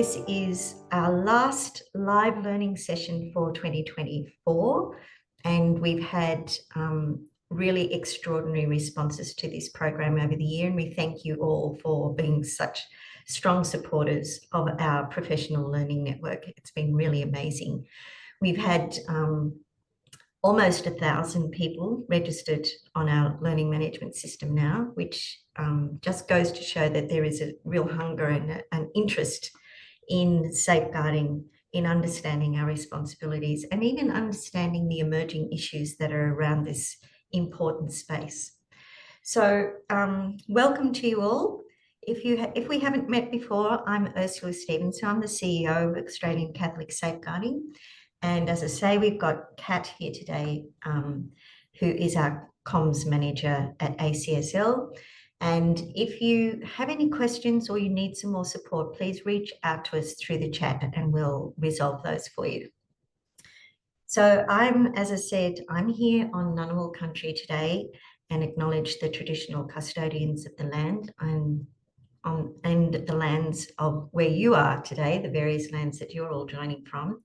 this is our last live learning session for 2024, and we've had really extraordinary responses to this program over the year, and we thank you all for being such strong supporters of our professional learning network. It's been really amazing. We've had almost 1,000 people registered on our learning management system now, which just goes to show that there is a real hunger and an interest in safeguarding, in understanding our responsibilities, and even understanding the emerging issues that are around this important space. So welcome to you all. If we haven't met before, I'm Ursula Stevens. I'm the CEO of Australian Catholic Safeguarding. And as I say, we've got Kat here today, who is our comms manager at ACSL. And if you have any questions or you need some more support, please reach out to us through the chat and we'll resolve those for you. So as I said, I'm here on Ngunnawal country today and acknowledge the traditional custodians of the land and the lands of where you are today, the various lands that you're all joining from.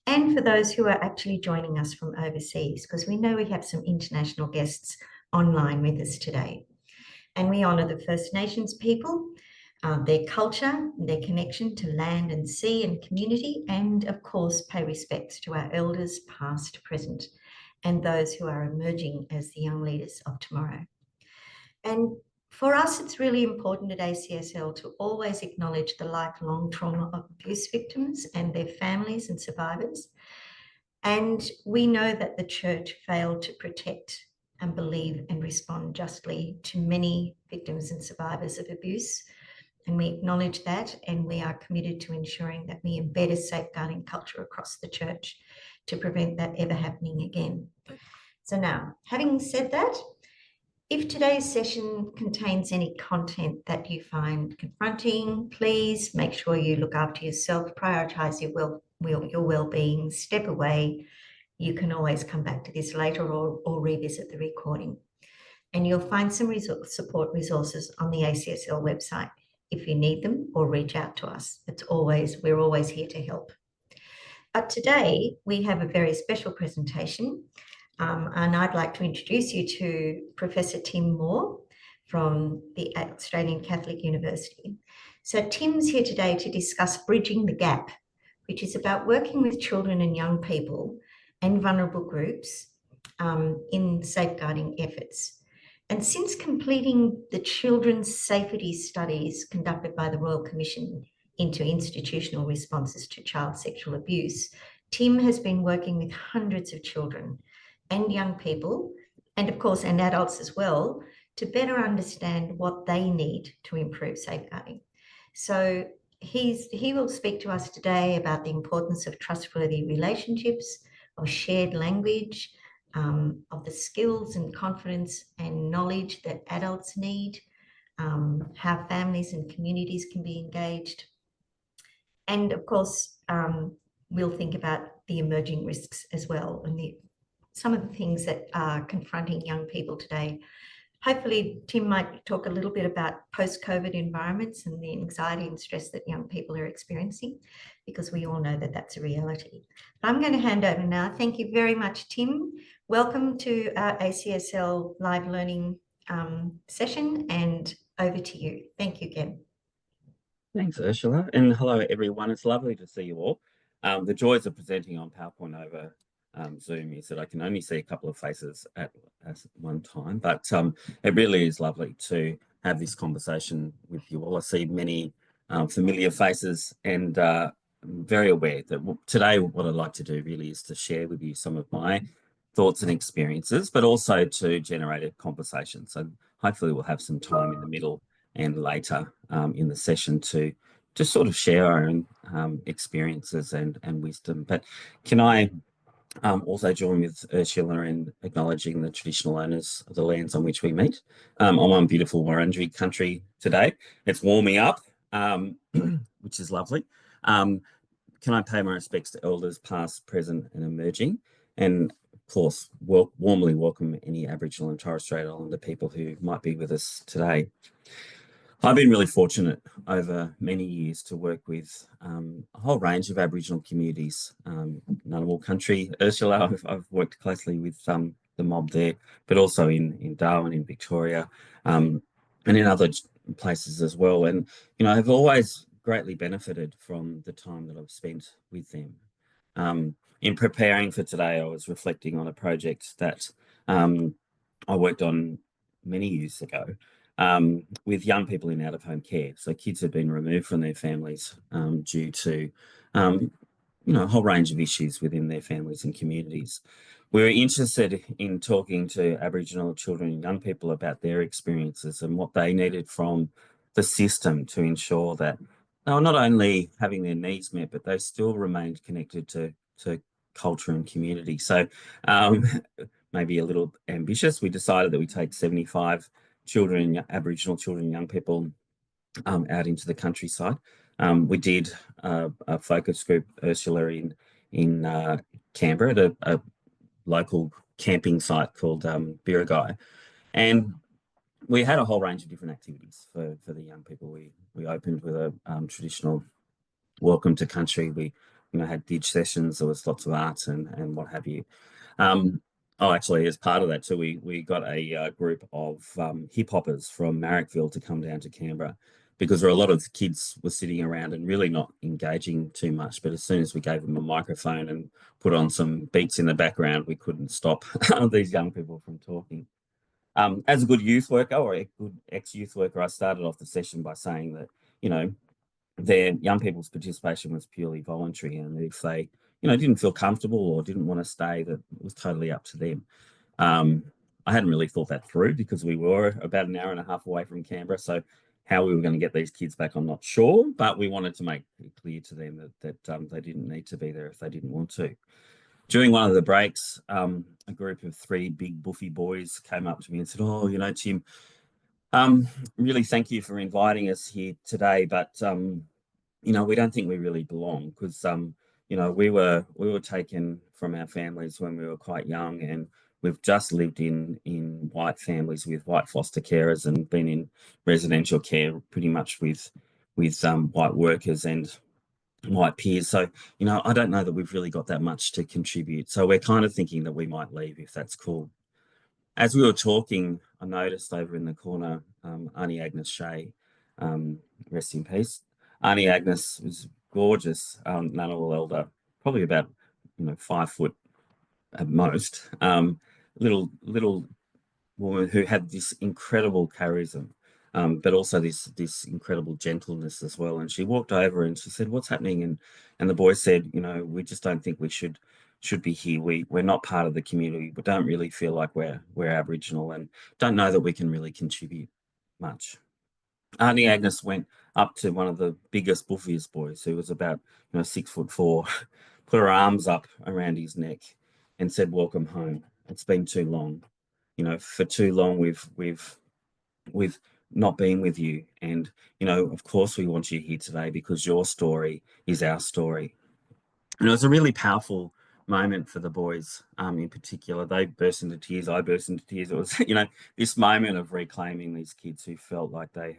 And for those who are actually joining us from overseas, because we know we have some international guests online with us today. And we honour the First Nations people, their culture, their connection to land and sea and community, and of course pay respects to our elders past, present, and those who are emerging as the young leaders of tomorrow. And for us, it's really important at ACSL to always acknowledge the lifelong trauma of abuse victims and their families and survivors. And we know that the Church failed to protect and believe and respond justly to many victims and survivors of abuse. And we acknowledge that, and we are committed to ensuring that we embed a safeguarding culture across the Church to prevent that ever happening again. So now, having said that, if today's session contains any content that you find confronting, please make sure you look after yourself, prioritise your well-being, step away. You can always come back to this later or revisit the recording. And you'll find some support resources on the ACSL website if you need them, or reach out to us. We're always here to help. But today we have a very special presentation. And I'd like to introduce you to Professor Tim Moore from the Australian Catholic University. So Tim's here today to discuss Bridging the Gap, which is about working with children and young people and vulnerable groups in safeguarding efforts. And since completing the children's safety studies conducted by the Royal Commission into institutional responses to child sexual abuse, Tim has been working with hundreds of children and young people, and of course, and adults as well, to better understand what they need to improve safeguarding. So he will speak to us today about the importance of trustworthy relationships, of shared language, of the skills and confidence and knowledge that adults need, how families and communities can be engaged. And of course, we'll think about the emerging risks as well, and some of the things that are confronting young people today. Hopefully, Tim might talk a little bit about post-COVID environments and the anxiety and stress that young people are experiencing, because we all know that that's a reality. But I'm going to hand over now. Thank you very much, Tim. Welcome to our ACSL live learning session, and over to you. Thank you again. Thanks, Ursula, and hello, everyone. It's lovely to see you all. The joys of presenting on PowerPoint over Zoom is that I can only see a couple of faces at one time, but it really is lovely to have this conversation with you all. I see many familiar faces, and I'm very aware that today what I'd like to do really is to share with you some of my thoughts and experiences, but also to generate a conversation. So hopefully we'll have some time in the middle and later in the session to just sort of share our own experiences and wisdom. But can I also join with Ursula in acknowledging the traditional owners of the lands on which we meet. I'm on beautiful Wurundjeri country today. It's warming up, which is lovely. Can I pay my respects to elders past, present and emerging? And of course, warmly welcome any Aboriginal and Torres Strait Islander people who might be with us today. I've been really fortunate over many years to work with a whole range of Aboriginal communities. Ngunnawal country, Ursula, I've worked closely with the mob there, but also in Darwin, in Victoria, and in other places as well. And, I've always greatly benefited from the time that I've spent with them. In preparing for today, I was reflecting on a project that I worked on many years ago with young people in out-of-home care. So kids have been removed from their families due to, a whole range of issues within their families and communities. We were interested in talking to Aboriginal children and young people about their experiences and what they needed from the system to ensure that they were not only having their needs met, but they still remained connected to culture and community. So maybe a little ambitious, we decided that we take 75 children, Aboriginal children, young people out into the countryside. We did a focus group, Ursula, in Canberra at a local camping site called Birragai. And we had a whole range of different activities for the young people. We opened with a traditional welcome to country. We had dig sessions. There was lots of art and what have you. Actually, as part of that too, we got a group of hip hoppers from Marrickville to come down to Canberra, because there were a lot of kids were sitting around and really not engaging too much. But as soon as we gave them a microphone and put on some beats in the background, we couldn't stop these young people from talking. As a good youth worker or a good ex-youth worker, I started off the session by saying that, their young people's participation was purely voluntary, and if they, didn't feel comfortable or didn't want to stay, that it was totally up to them. I hadn't really thought that through, because we were about an hour and a half away from Canberra, so how we were going to get these kids back, I'm not sure, but we wanted to make it clear to them that they didn't need to be there if they didn't want to. During one of the breaks, a group of 3 big buffy boys came up to me and said, "Oh, Tim, really thank you for inviting us here today, but we don't think we really belong, because we were taken from our families when we were quite young, and we've just lived in white families with white foster carers and been in residential care pretty much with white workers and white peers. So, I don't know that we've really got that much to contribute. So we're kind of thinking that we might leave, if that's cool." As we were talking, I noticed over in the corner, Auntie Agnes Shea, rest in peace. Auntie Agnes was gorgeous, Ngunnawal elder, probably about 5 foot at most. Little woman who had this incredible charisma, but also this incredible gentleness as well. And she walked over and she said, "What's happening?" And the boy said, "We just don't think we should be here. We're not part of the community. We don't really feel like we're Aboriginal, and don't know that we can really contribute much." Auntie Agnes went up to one of the biggest, buffiest boys, who was about 6'4", put her arms up around his neck and said, "Welcome home. It's been too long. For too long we've not been with you, and of course we want you here today because your story is our story." And it was a really powerful moment for the boys, in particular. They burst into tears. I burst into tears. It was, this moment of reclaiming these kids who felt like they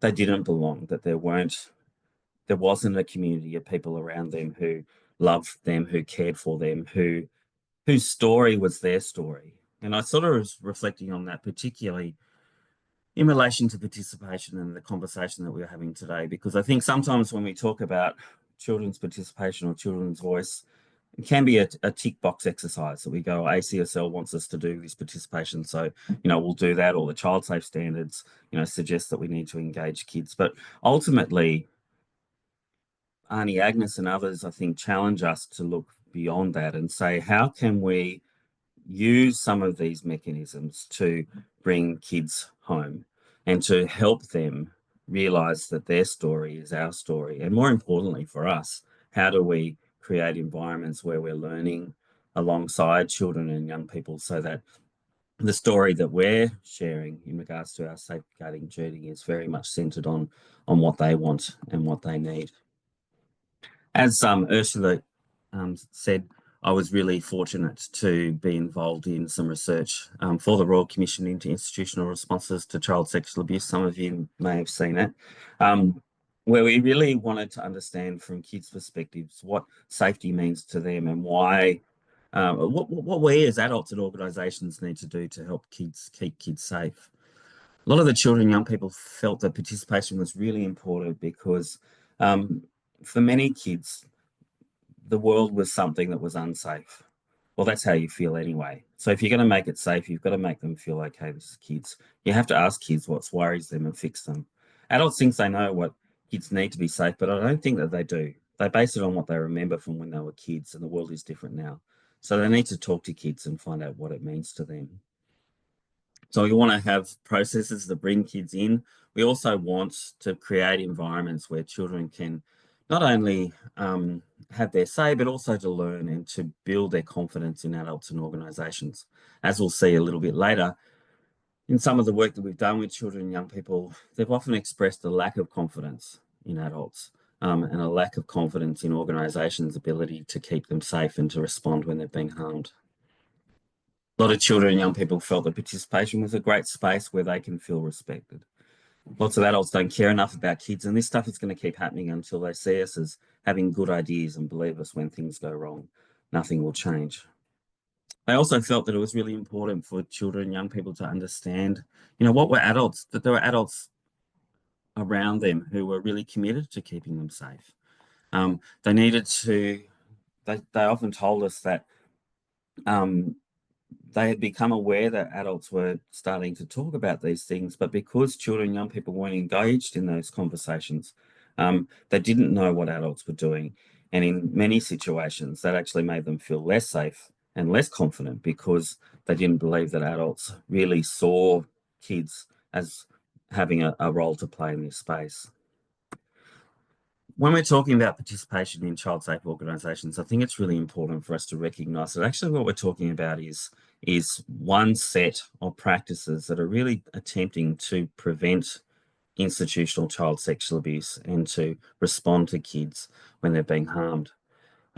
didn't belong, that there wasn't a community of people around them who loved them, who cared for them, whose story was their story. And I sort of was reflecting on that, particularly in relation to participation and the conversation that we're having today, because I think sometimes when we talk about children's participation or children's voice, it can be a tick box exercise that we go, ACSL wants us to do this participation, so we'll do that, or the child safe standards suggest that we need to engage kids. But ultimately, Auntie Agnes and others, I think, challenge us to look beyond that and say, how can we use some of these mechanisms to bring kids home and to help them realize that their story is our story? And more importantly for us, how do we create environments where we're learning alongside children and young people, so that the story that we're sharing in regards to our safeguarding journey is very much centered on what they want and what they need. As Ursula said, I was really fortunate to be involved in some research for the Royal Commission into Institutional Responses to Child Sexual Abuse. Some of you may have seen it, where we really wanted to understand from kids' perspectives what safety means to them and why, what we as adults and organisations need to do to help kids keep kids safe. A lot of the children and young people felt that participation was really important because for many kids, the world was something that was unsafe. Well, that's how you feel anyway. So if you're going to make it safe, you've got to make them feel okay as kids. You have to ask kids what worries them and fix them. Adults think they know what kids need to be safe, but I don't think that they do. They base it on what they remember from when they were kids, and the world is different now. So they need to talk to kids and find out what it means to them. So we want to have processes that bring kids in. We also want to create environments where children can not only have their say, but also to learn and to build their confidence in adults and organisations. As we'll see a little bit later, in some of the work that we've done with children and young people, they've often expressed a lack of confidence in adults and a lack of confidence in organisations' ability to keep them safe and to respond when they've been harmed. A lot of children and young people felt that participation was a great space where they can feel respected. Lots of adults don't care enough about kids, and this stuff is going to keep happening until they see us as having good ideas and believe us when things go wrong. Nothing will change. They also felt that it was really important for children and young people to understand, what were adults, that there were adults around them who were really committed to keeping them safe. They needed to, they often told us that they had become aware that adults were starting to talk about these things, but because children and young people weren't engaged in those conversations, they didn't know what adults were doing. And in many situations, that actually made them feel less safe and less confident because they didn't believe that adults really saw kids as having a role to play in this space. When we're talking about participation in child safe organisations, I think it's really important for us to recognise that actually what we're talking about is one set of practices that are really attempting to prevent institutional child sexual abuse and to respond to kids when they're being harmed.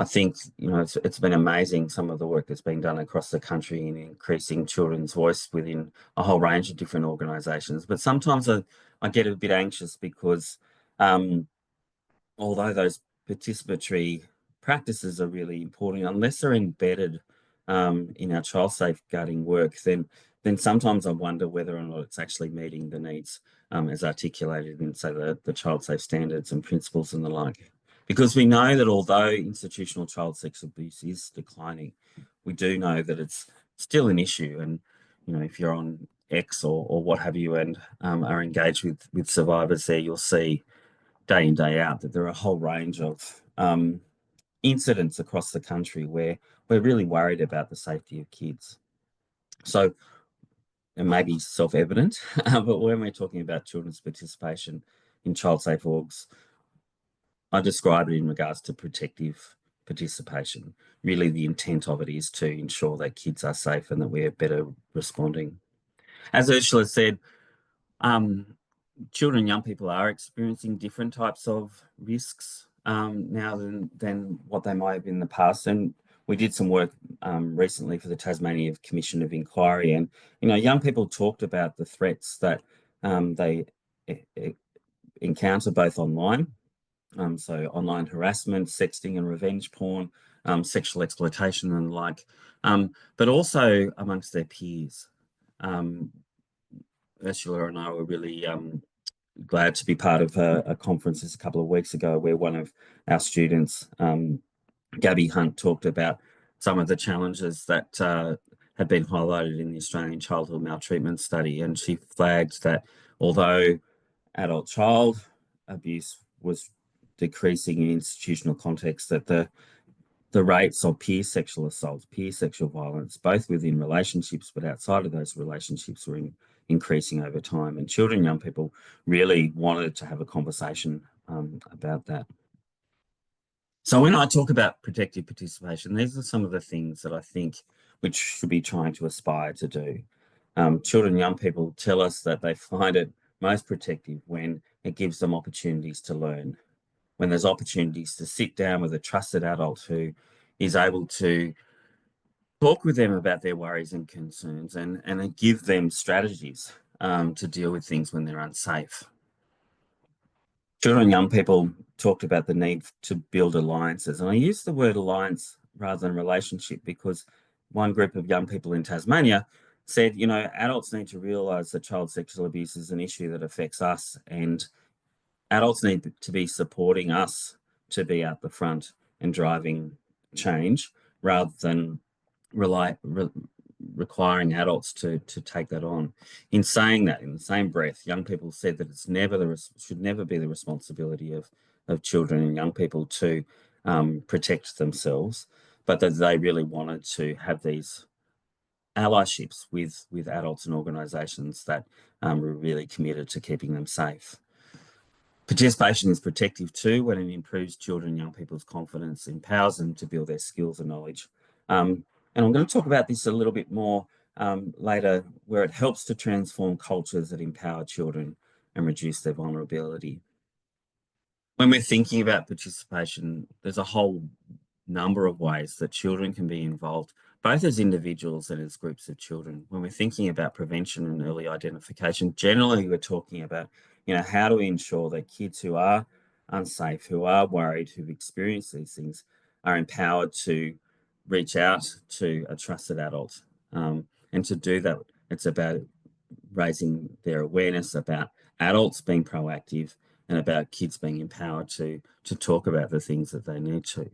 I think it's been amazing, some of the work that's been done across the country in increasing children's voice within a whole range of different organisations. But sometimes I get a bit anxious because although those participatory practices are really important, unless they're embedded in our child safeguarding work, then sometimes I wonder whether or not it's actually meeting the needs as articulated in, say, the child safe standards and principles and the like. Because we know that although institutional child sex abuse is declining, we do know that it's still an issue. And, if you're on X or what have you and are engaged with survivors there, you'll see day in, day out that there are a whole range of incidents across the country where we're really worried about the safety of kids. So it may be self-evident, but when we're talking about children's participation in child safe orgs, I describe it in regards to protective participation. Really, the intent of it is to ensure that kids are safe and that we're better responding. As Ursula said, children and young people are experiencing different types of risks now than what they might have in the past. And we did some work recently for the Tasmania Commission of Inquiry, and young people talked about the threats that they encounter both online, so online harassment, sexting and revenge porn, sexual exploitation and the like, but also amongst their peers. Ursula and I were really glad to be part of a conference a couple of weeks ago where one of our students, Gabby Hunt, talked about some of the challenges that had been highlighted in the Australian Childhood Maltreatment Study. And she flagged that although adult child abuse was decreasing in institutional context, that the rates of peer sexual assault, peer sexual violence, both within relationships but outside of those relationships, were increasing over time. And children and young people really wanted to have a conversation about that. So when I talk about protective participation, these are some of the things that I think we should be trying to aspire to do. Children and young people tell us that they find it most protective when it gives them opportunities to learn, when there's opportunities to sit down with a trusted adult who is able to talk with them about their worries and concerns and give them strategies to deal with things when they're unsafe. Children and young people talked about the need to build alliances. And I use the word alliance rather than relationship because one group of young people in Tasmania said, you know, adults need to realise that child sexual abuse is an issue that affects us, and adults need to be supporting us to be at the front and driving change rather than requiring adults to take that on. In saying that, in the same breath, young people said that it's never should never be the responsibility of children and young people to protect themselves, but that they really wanted to have these allyships with adults and organisations that were really committed to keeping them safe. Participation is protective too when it improves children and young people's confidence, empowers them to build their skills and knowledge. And I'm going to talk about this a little bit more later, where it helps to transform cultures that empower children and reduce their vulnerability. When we're thinking about participation, there's a whole number of ways that children can be involved, both as individuals and as groups of children. When we're thinking about prevention and early identification, generally we're talking about, you know, how do we ensure that kids who are unsafe, who are worried, who've experienced these things, are empowered to reach out to a trusted adult. And to do that, it's about raising their awareness about adults being proactive and about kids being empowered to talk about the things that they need to.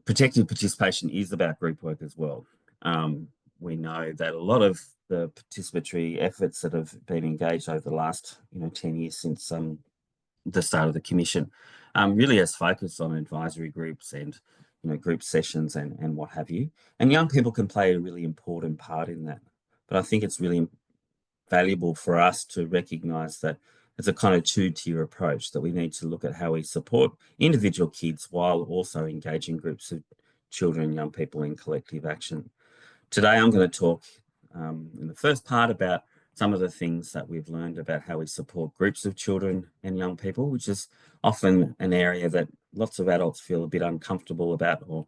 Protective participation is about group work as well. We know that a lot of the participatory efforts that have been engaged over the last 10 years since the start of the Commission really has focused on advisory groups and group sessions and what have you. And young people can play a really important part in that. But I think it's really valuable for us to recognise that it's a kind of two-tier approach, that we need to look at how we support individual kids while also engaging groups of children and young people in collective action. Today, I'm going to talk in the first part about some of the things that we've learned about how we support groups of children and young people, which is often an area that lots of adults feel a bit uncomfortable about or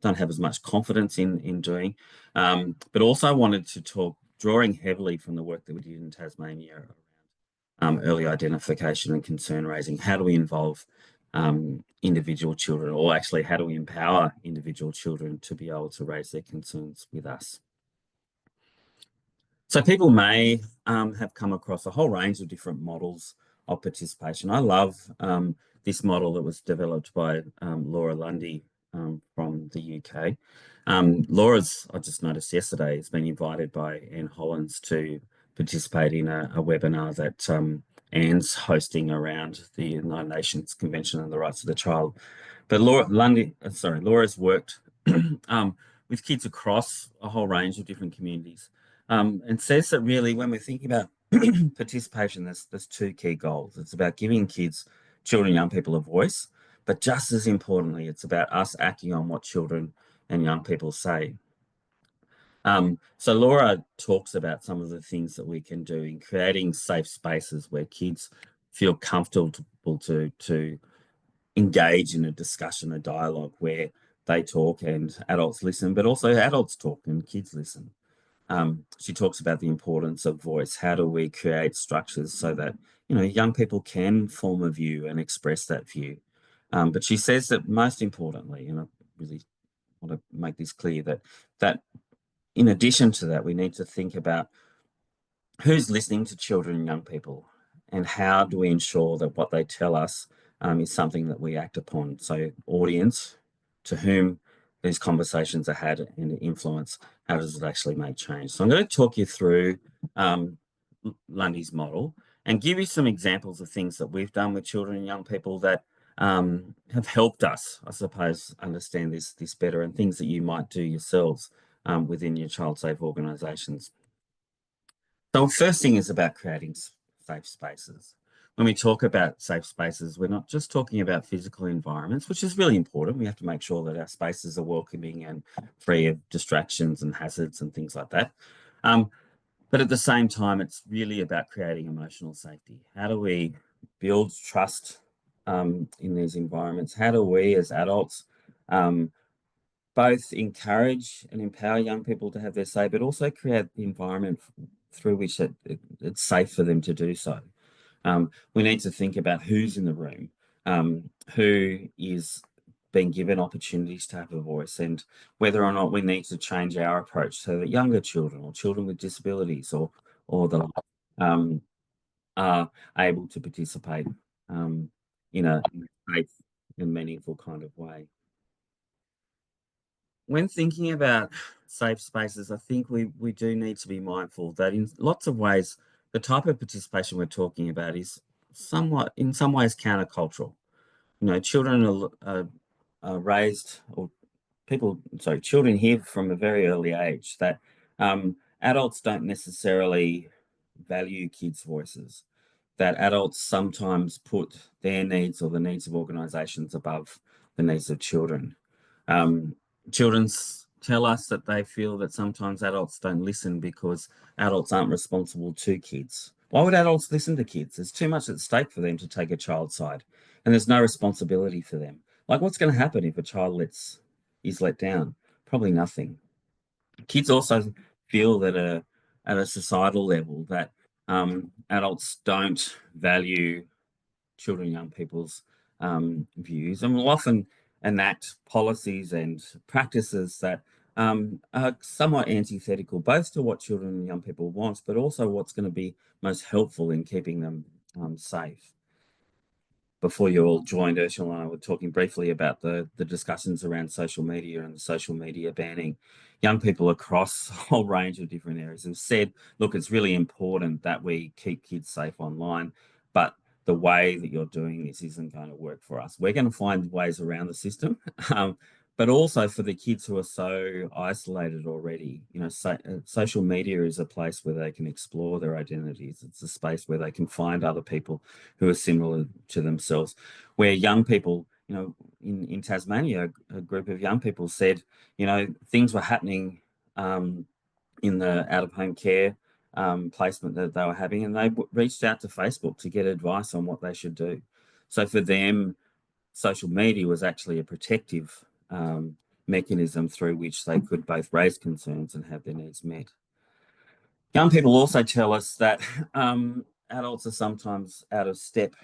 don't have as much confidence in doing. But also I wanted to talk, drawing heavily from the work that we did in Tasmania around early identification and concern raising. How do we involve individual children, or actually how do we empower individual children to be able to raise their concerns with us? So people may have come across a whole range of different models of participation. I love this model that was developed by Laura Lundy from the UK. Laura's, I just noticed yesterday, has been invited by Anne Hollins to participate in a webinar that Anne's hosting around the United Nations Convention on the Rights of the Child. But Laura's worked with kids across a whole range of different communities, and says that really when we're thinking about participation, there's two key goals. It's about giving kids, children, young people a voice, but just as importantly, it's about us acting on what children and young people say. So Laura talks about some of the things that we can do in creating safe spaces where kids feel comfortable to engage in a discussion, a dialogue where they talk and adults listen, but also adults talk and kids listen. She talks about the importance of voice. How do we create structures so that young people can form a view and express that view? But she says that most importantly, and I really want to make this clear, that in addition to that, we need to think about who's listening to children and young people, and how do we ensure that what they tell us is something that we act upon. So audience, to whom these conversations are had and influence, how does it actually make change? So I'm going to talk you through Lundy's model and give you some examples of things that we've done with children and young people that have helped us, I suppose, understand this better, and things that you might do yourselves within your child safe organisations. So the first thing is about creating safe spaces. When we talk about safe spaces, we're not just talking about physical environments, which is really important. We have to make sure that our spaces are welcoming and free of distractions and hazards and things like that. But at the same time, it's really about creating emotional safety. How do we build trust in these environments? How do we as adults both encourage and empower young people to have their say, but also create the environment through which it's safe for them to do so. We need to think about who's in the room, who is being given opportunities to have a voice, and whether or not we need to change our approach so that younger children or children with disabilities or the um, are able to participate in a safe and meaningful kind of way. When thinking about safe spaces, I think we do need to be mindful that in lots of ways, the type of participation we're talking about is somewhat, in some ways, countercultural. Children are raised, or children hear from a very early age that adults don't necessarily value kids' voices, that adults sometimes put their needs or the needs of organisations above the needs of children. Children tell us that they feel that sometimes adults don't listen because adults aren't responsible to kids. Why would adults listen to kids? There's too much at stake for them to take a child's side, and there's no responsibility for them. Like, what's going to happen if a child is let down? Probably nothing. Kids also feel that at a societal level that adults don't value children and young people's views, and will often enact policies and practices that are somewhat antithetical, both to what children and young people want, but also what's going to be most helpful in keeping them safe. Before you all joined, Ursula and I were talking briefly about the discussions around social media and the social media banning. Young people across a whole range of different areas have said, look, it's really important that we keep kids safe online, but the way that you're doing this isn't going to work for us. We're going to find ways around the system, but also for the kids who are so isolated already. Social media is a place where they can explore their identities. It's a space where they can find other people who are similar to themselves. Where young people, in Tasmania, a group of young people said, things were happening in the out-of-home care placement that they were having, and they reached out to Facebook to get advice on what they should do. So for them, social media was actually a protective mechanism through which they could both raise concerns and have their needs met. Young people also tell us that adults are sometimes out of step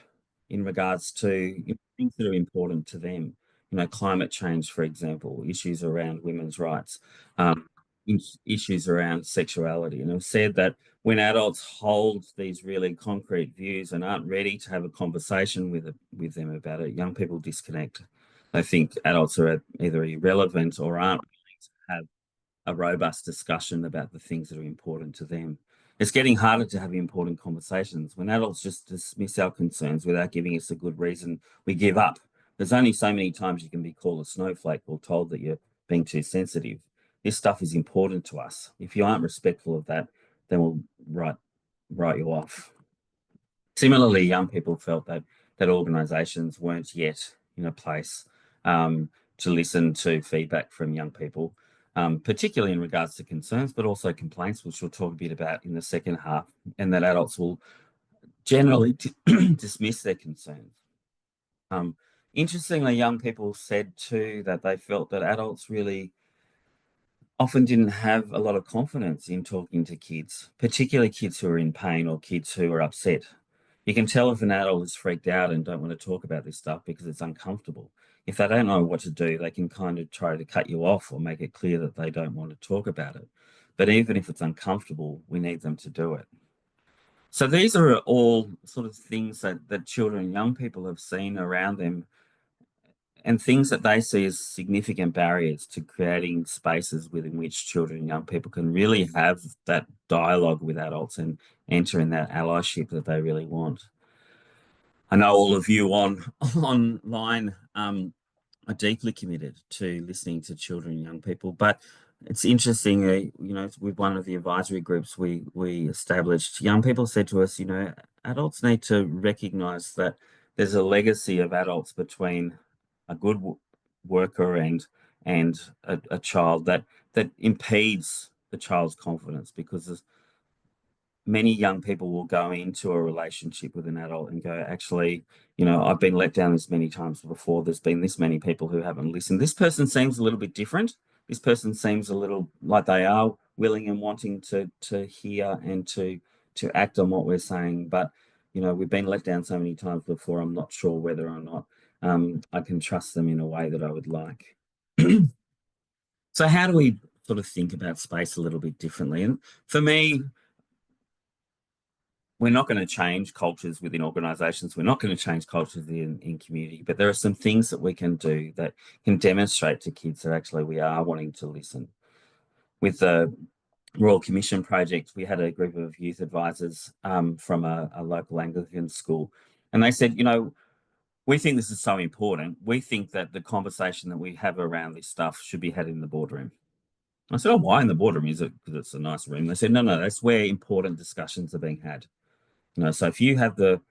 in regards to things that are important to them. Climate change, for example, issues around women's rights, issues around sexuality. And I've said that when adults hold these really concrete views and aren't ready to have a conversation with them about it, young people disconnect. They think adults are either irrelevant or aren't willing to have a robust discussion about the things that are important to them. It's getting harder to have important conversations. When adults just dismiss our concerns without giving us a good reason, we give up. There's only so many times you can be called a snowflake or told that you're being too sensitive. This stuff is important to us. If you aren't respectful of that, then we'll write you off. Similarly, young people felt that organisations weren't yet in a place to listen to feedback from young people, particularly in regards to concerns, but also complaints, which we'll talk a bit about in the second half, and that adults will generally dismiss their concerns. Interestingly, young people said too that they felt that adults really often didn't have a lot of confidence in talking to kids, particularly kids who are in pain or kids who are upset. You can tell if an adult is freaked out and don't want to talk about this stuff because it's uncomfortable. If they don't know what to do, they can kind of try to cut you off or make it clear that they don't want to talk about it. But even if it's uncomfortable, we need them to do it. So these are all sort of things that children and young people have seen around them, and things that they see as significant barriers to creating spaces within which children and young people can really have that dialogue with adults and enter in that allyship that they really want. I know all of you online are deeply committed to listening to children and young people, but it's interesting, with one of the advisory groups we established, young people said to us, adults need to recognise that there's a legacy of adults between a good worker and a child that impedes the child's confidence, because many young people will go into a relationship with an adult and go, actually, you know, I've been let down this many times before. There's been this many people who haven't listened. This person seems a little bit different. This person seems a little like they are willing and wanting to hear and to act on what we're saying. But, you know, we've been let down so many times before. I'm not sure whether or not I can trust them in a way that I would like. So how do we sort of think about space a little bit differently? And for me, we're not going to change cultures within organisations. We're not going to change cultures in community, but there are some things that we can do that can demonstrate to kids that actually we are wanting to listen. With the Royal Commission project, we had a group of youth advisors from a local Anglican school, and they said, you know, we think this is so important. We think that the conversation that we have around this stuff should be had in the boardroom. I said, oh, why in the boardroom? Is it because it's a nice room? They said, no, that's where important discussions are being had. You know, so if you have the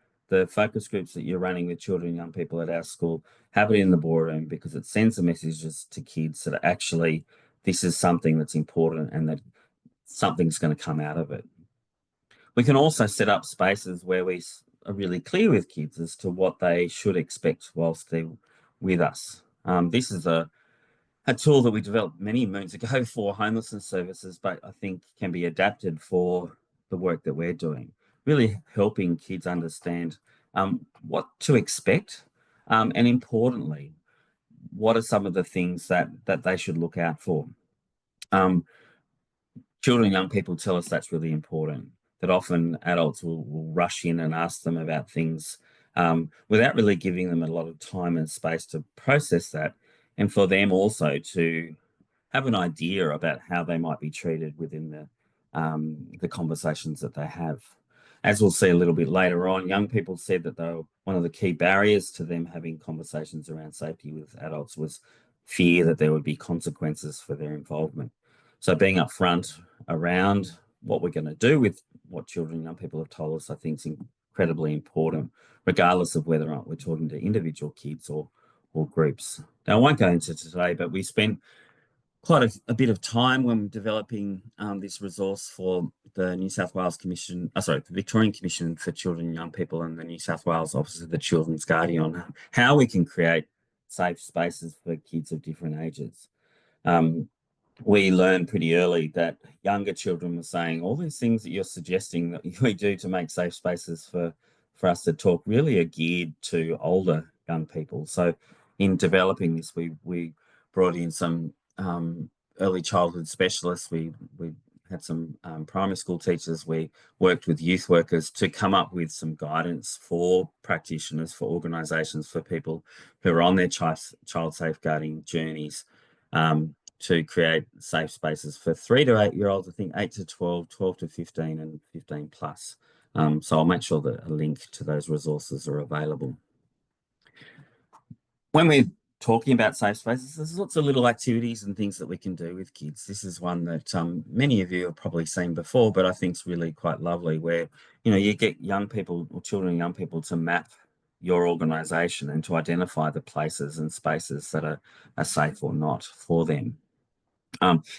focus groups that you're running with children and young people at our school, have it in the boardroom, because it sends the messages to kids that actually this is something that's important and that something's going to come out of it. We can also set up spaces where we are really clear with kids as to what they should expect whilst they're with us. This is a tool that we developed many moons ago for homelessness services, but I think can be adapted for the work that we're doing, really helping kids understand what to expect, and importantly, what are some of the things that they should look out for. Children and young people tell us that's really important, that often adults will rush in and ask them about things without really giving them a lot of time and space to process that, and for them also to have an idea about how they might be treated within the conversations that they have. As we'll see a little bit later on, young people said that one of the key barriers to them having conversations around safety with adults was fear that there would be consequences for their involvement. So being upfront around what we're going to do with what children and young people have told us, I think is incredibly important, regardless of whether or not we're talking to individual kids or groups. Now, I won't go into today, but we spent quite a bit of time when developing this resource for the New South Wales Commission, the Victorian Commission for Children and Young People, and the New South Wales Office of the Children's Guardian, on how we can create safe spaces for kids of different ages. We learned pretty early that younger children were saying all these things that you're suggesting that we do to make safe spaces for us to talk really are geared to older young people. So in developing this, we brought in some early childhood specialists. We had some primary school teachers. We worked with youth workers to come up with some guidance for practitioners, for organisations, for people who are on their child safeguarding journeys, to create safe spaces for 3 to 8 year olds, I think 8 to 12, 12 to 15, and 15 plus. So I'll make sure that a link to those resources are available. When we're talking about safe spaces, there's lots of little activities and things that we can do with kids. This is one that many of you have probably seen before, but I think it's really quite lovely, where, you know, you get young people or children and young people to map your organisation and to identify the places and spaces that are safe or not for them.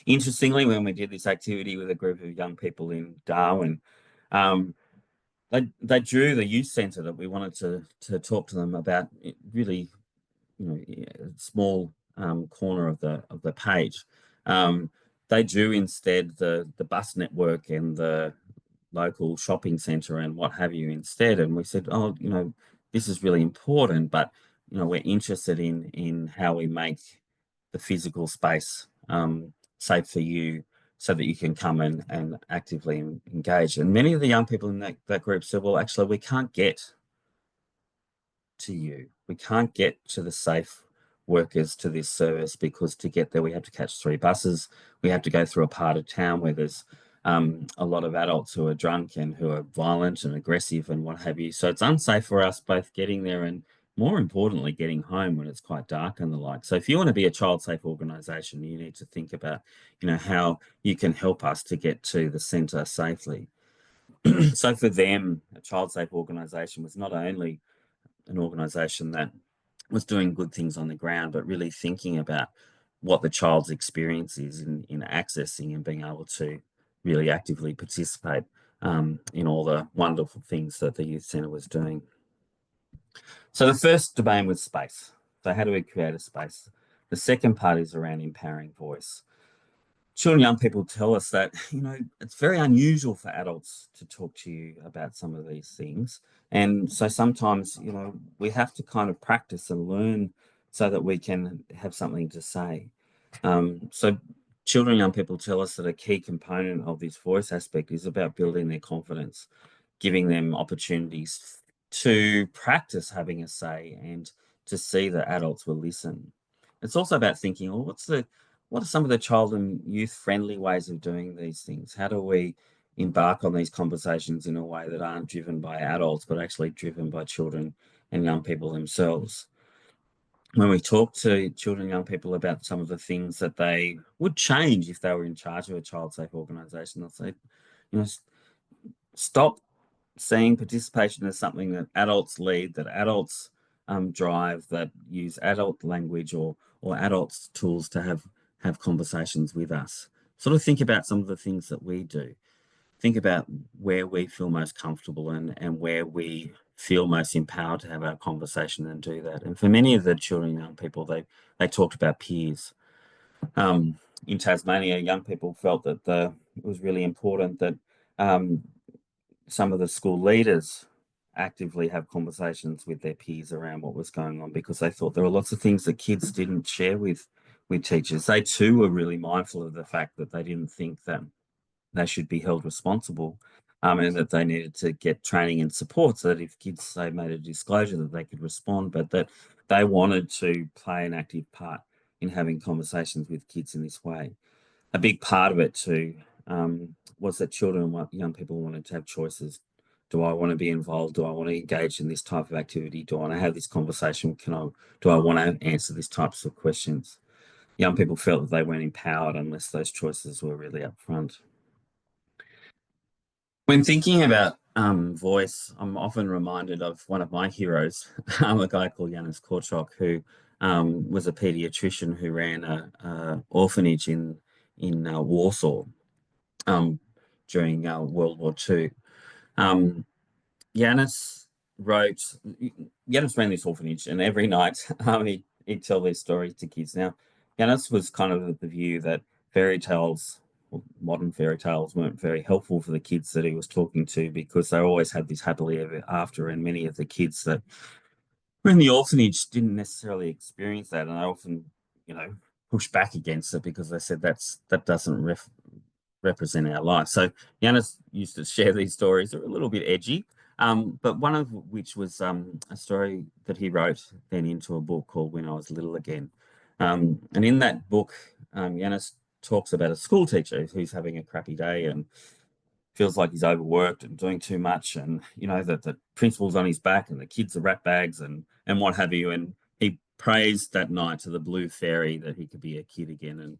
Interestingly, when we did this activity with a group of young people in Darwin, they drew the youth centre that we wanted to talk to them about. Really, you know, a small corner of the page. They drew instead the bus network and the local shopping centre and what have you instead. And we said, oh, you know, this is really important, but, you know, we're interested in how we make the physical space safe for you, so that you can come and actively engage. And many of the young people in that group said, well, actually, we can't get to you. We can't get to the safe workers to this service, because to get there, we have to catch 3 buses. We have to go through a part of town where there's a lot of adults who are drunk and who are violent and aggressive and what have you. So it's unsafe for us both getting there and, more importantly, getting home when it's quite dark and the like. So if you want to be a child safe organisation, you need to think about, you know, how you can help us to get to the centre safely. So for them, a child safe organisation was not only an organisation that was doing good things on the ground, but really thinking about what the child's experience is in accessing and being able to really actively participate in all the wonderful things that the youth centre was doing. So the first domain was space. So how do we create a space? The second part is around empowering voice. Children and young people tell us that, it's very unusual for adults to talk to you about some of these things. And so sometimes, we have to kind of practice and learn so that we can have something to say. So children and young people tell us that a key component of this voice aspect is about building their confidence, giving them opportunities to practice having a say and to see that adults will listen. It's also about thinking, well, what are some of the child and youth friendly ways of doing these things? How do we embark on these conversations in a way that aren't driven by adults, but actually driven by children and young people themselves? When we talk to children and young people about some of the things that they would change if they were in charge of a child safe organisation, they'll say, stop seeing participation as something that adults lead, that adults drive, that use adult language or adults tools to have conversations with us. Sort of think about some of the things that we do. Think about where we feel most comfortable and where we feel most empowered to have our conversation and do that. And for many of the children and young people, they talked about peers. In Tasmania, young people felt that it was really important that some of the school leaders actively have conversations with their peers around what was going on, because they thought there were lots of things that kids didn't share with teachers. They too were really mindful of the fact that they didn't think that they should be held responsible, and that they needed to get training and support so that if kids, say, made a disclosure, that they could respond, but that they wanted to play an active part in having conversations with kids in this way. A big part of it too was that children and young people wanted to have choices. Do I want to be involved? Do I want to engage in this type of activity? Do I want to have this conversation? Do I want to answer these types of questions? Young people felt that they weren't empowered unless those choices were really upfront. When thinking about voice, I'm often reminded of one of my heroes, a guy called Janis Korczok, who was a paediatrician who ran a orphanage in Warsaw during World War II. Janis ran this orphanage, and every night he'd tell these stories to kids. Now, Janis was kind of of the view that fairy tales, modern fairy tales, weren't very helpful for the kids that he was talking to, because they always had this happily ever after, and many of the kids that were in the orphanage didn't necessarily experience that, and they often, pushed back against it because they said that doesn't represent our life. So Janis used to share these stories. They're a little bit edgy, but one of which was a story that he wrote then into a book called When I Was Little Again. And in that book, Janis talks about a school teacher who's having a crappy day and feels like he's overworked and doing too much, and that the principal's on his back and the kids are rat bags and what have you. And he prays that night to the blue fairy that he could be a kid again, and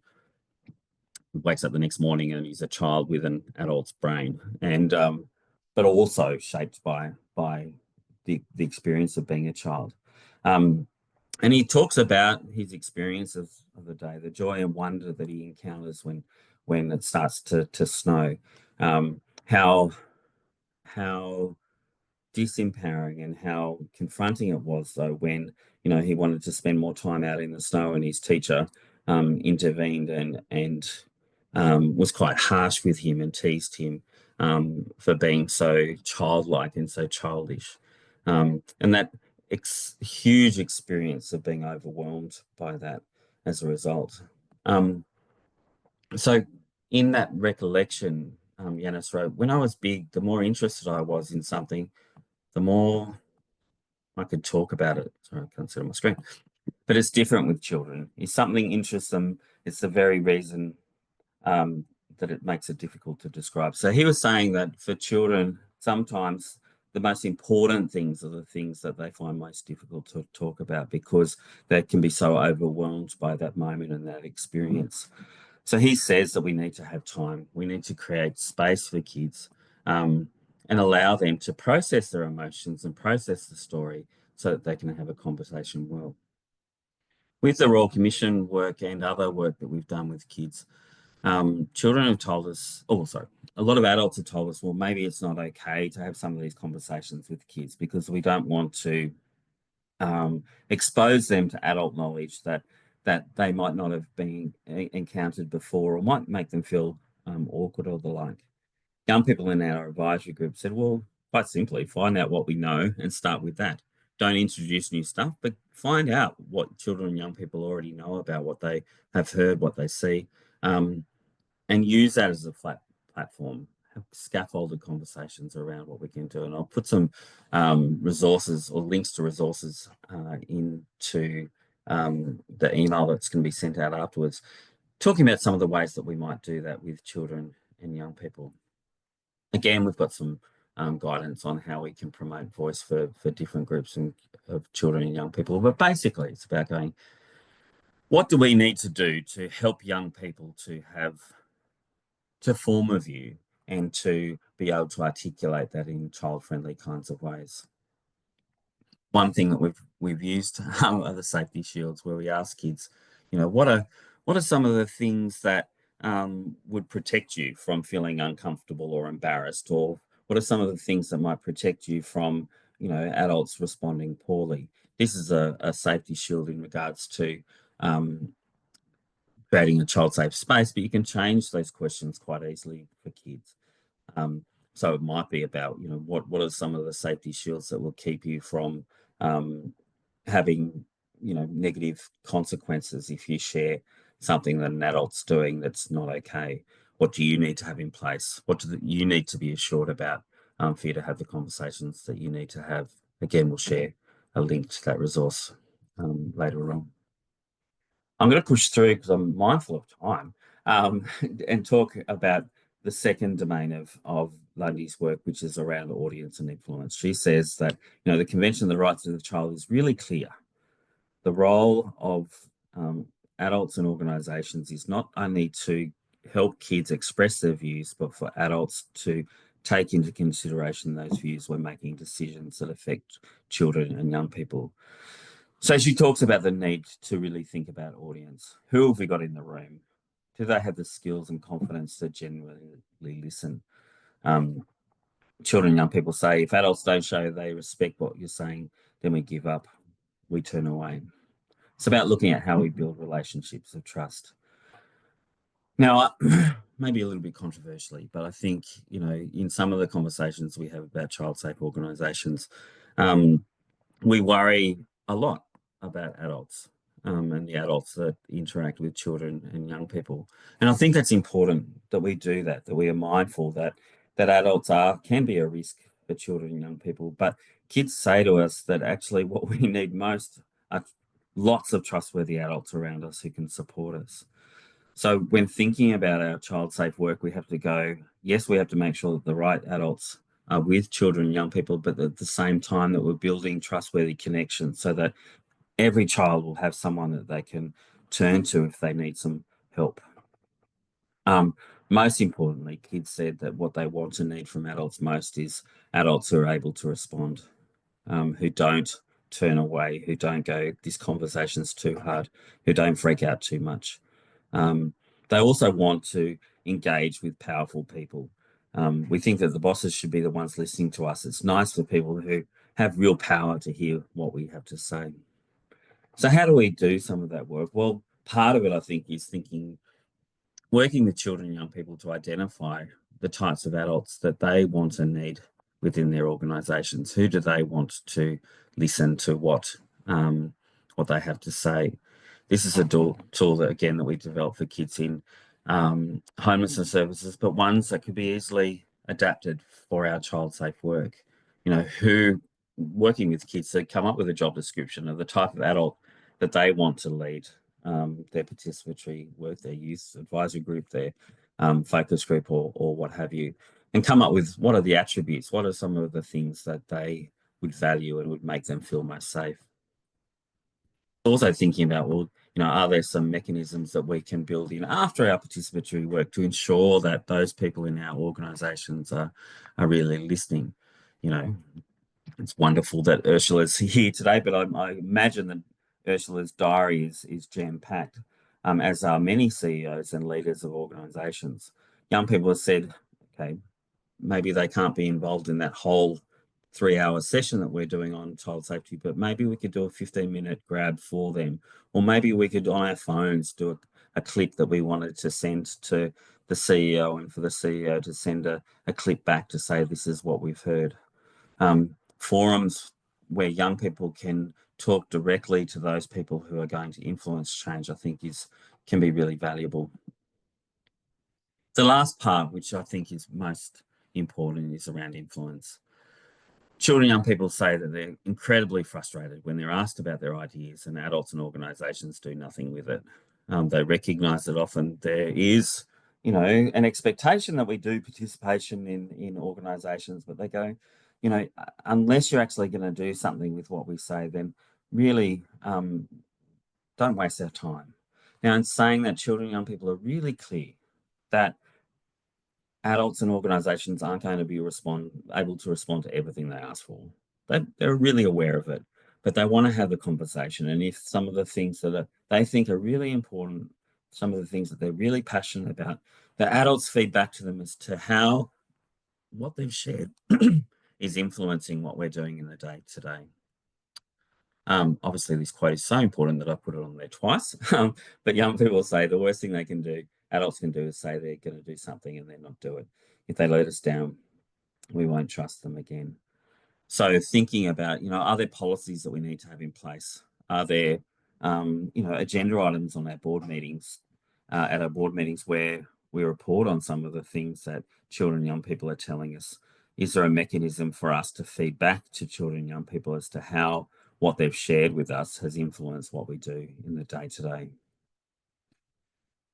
wakes up the next morning and he's a child with an adult's brain, and but also shaped by the experience of being a child. And he talks about his experience of the day, the joy and wonder that he encounters when it starts to snow, how disempowering and how confronting it was, though, when he wanted to spend more time out in the snow, and his teacher intervened and was quite harsh with him and teased him for being so childlike and so childish, and that huge experience of being overwhelmed by that as a result. So in that recollection, Janis wrote, "When I was big, the more interested I was in something, the more I could talk about it." Sorry, I can't see it on my screen. But it's different with children. If something interests them, it's the very reason that it makes it difficult to describe. So he was saying that for children, sometimes the most important things are the things that they find most difficult to talk about, because they can be so overwhelmed by that moment and that experience. So he says that we need to have time. We need to create space for kids and allow them to process their emotions and process the story so that they can have a conversation well. With the Royal Commission work and other work that we've done with kids, children have told us, oh, sorry, a lot of adults have told us, well, maybe it's not okay to have some of these conversations with kids because we don't want to expose them to adult knowledge that they might not have been encountered before, or might make them feel awkward or the like. Young people in our advisory group said, well, quite simply, find out what we know and start with that. Don't introduce new stuff, but find out what children and young people already know about what they have heard, what they see, um, and use that as a platform. Have scaffolded conversations around what we can do. And I'll put some resources or links to resources into the email that's going to be sent out afterwards, talking about some of the ways that we might do that with children and young people. Again, we've got some guidance on how we can promote voice for different groups of children and young people. But basically, it's about going, what do we need to do to help young people to form a view and to be able to articulate that in child-friendly kinds of ways? One thing that we've used are the safety shields, where we ask kids, what are some of the things that would protect you from feeling uncomfortable or embarrassed, or what are some of the things that might protect you from adults responding poorly? This is a safety shield in regards to creating a child safe space, but you can change those questions quite easily for kids. So it might be about, what are some of the safety shields that will keep you from having, negative consequences if you share something that an adult's doing that's not okay? What do you need to have in place? What do you need to be assured about for you to have the conversations that you need to have? Again, we'll share a link to that resource later on. I'm going to push through because I'm mindful of time and talk about the second domain of Lundy's work, which is around audience and influence. She says that, the Convention of the Rights of the Child is really clear. The role of adults and organisations is not only to help kids express their views, but for adults to take into consideration those views when making decisions that affect children and young people. So she talks about the need to really think about audience. Who have we got in the room? Do they have the skills and confidence to genuinely listen? Children and young people say, if adults don't show they respect what you're saying, then we give up, we turn away. It's about looking at how we build relationships of trust. Now, maybe a little bit controversially, but I think, in some of the conversations we have about child safe organisations, we worry a lot about adults and the adults that interact with children and young people. And I think that's important that we do that we are mindful that adults can be a risk for children and young people. But kids say to us that actually what we need most are lots of trustworthy adults around us who can support us. So when thinking about our child safe work, we have to go, yes, we have to make sure that the right adults are with children and young people, but at the same time that we're building trustworthy connections so that every child will have someone that they can turn to if they need some help. Most importantly, kids said that what they want and need from adults most is adults who are able to respond, who don't turn away, who don't go, this conversation's too hard, who don't freak out too much. They also want to engage with powerful people. We think that the bosses should be the ones listening to us. It's nice for people who have real power to hear what we have to say. So how do we do some of that work? Well, part of it, I think, is working with children and young people to identify the types of adults that they want and need within their organisations. Who do they want to listen to what they have to say? This is a tool that, again, that we developed for kids in homelessness services, but ones that could be easily adapted for our child safe work. Who, working with kids, to come up with a job description of the type of adult that they want to lead their participatory work, their youth advisory group, their focus group, or what have you, and come up with what are the attributes, what are some of the things that they would value and would make them feel most safe. Also thinking about, well, are there some mechanisms that we can build in after our participatory work to ensure that those people in our organisations are really listening? It's wonderful that Ursula's here today, but I imagine that Ursula's diary is jam-packed. as are many CEOs and leaders of organisations. Young people have said, okay, maybe they can't be involved in that whole 3-hour session that we're doing on child safety, but maybe we could do a 15-minute grab for them. Or maybe we could, on our phones, do a clip that we wanted to send to the CEO, and for the CEO to send a clip back to say, this is what we've heard. Forums where young people can talk directly to those people who are going to influence change, I think can be really valuable. The last part, which I think is most important, is around influence. Children and young people say that they're incredibly frustrated when they're asked about their ideas, and adults and organisations do nothing with it. They recognise that often there is, an expectation that we do participation in organisations, but they go, unless you're actually going to do something with what we say, then really don't waste our time. Now, in saying that, children and young people are really clear that adults and organisations aren't going to be able to respond to everything they ask for. They're really aware of it, but they want to have the conversation. And if some of the things that they think are really important, some of the things that they're really passionate about, the adults feed back to them as to how what they've shared is influencing what we're doing in the day today. Obviously, this quote is so important that I put it on there twice. But young people say the worst thing they can do, adults can do, is say they're going to do something and then not do it. If they let us down, we won't trust them again. So thinking about, are there policies that we need to have in place? Are there, agenda items on our board meetings, at our board meetings where we report on some of the things that children and young people are telling us? Is there a mechanism for us to feed back to children and young people as to how what they've shared with us has influenced what we do in the day-to-day?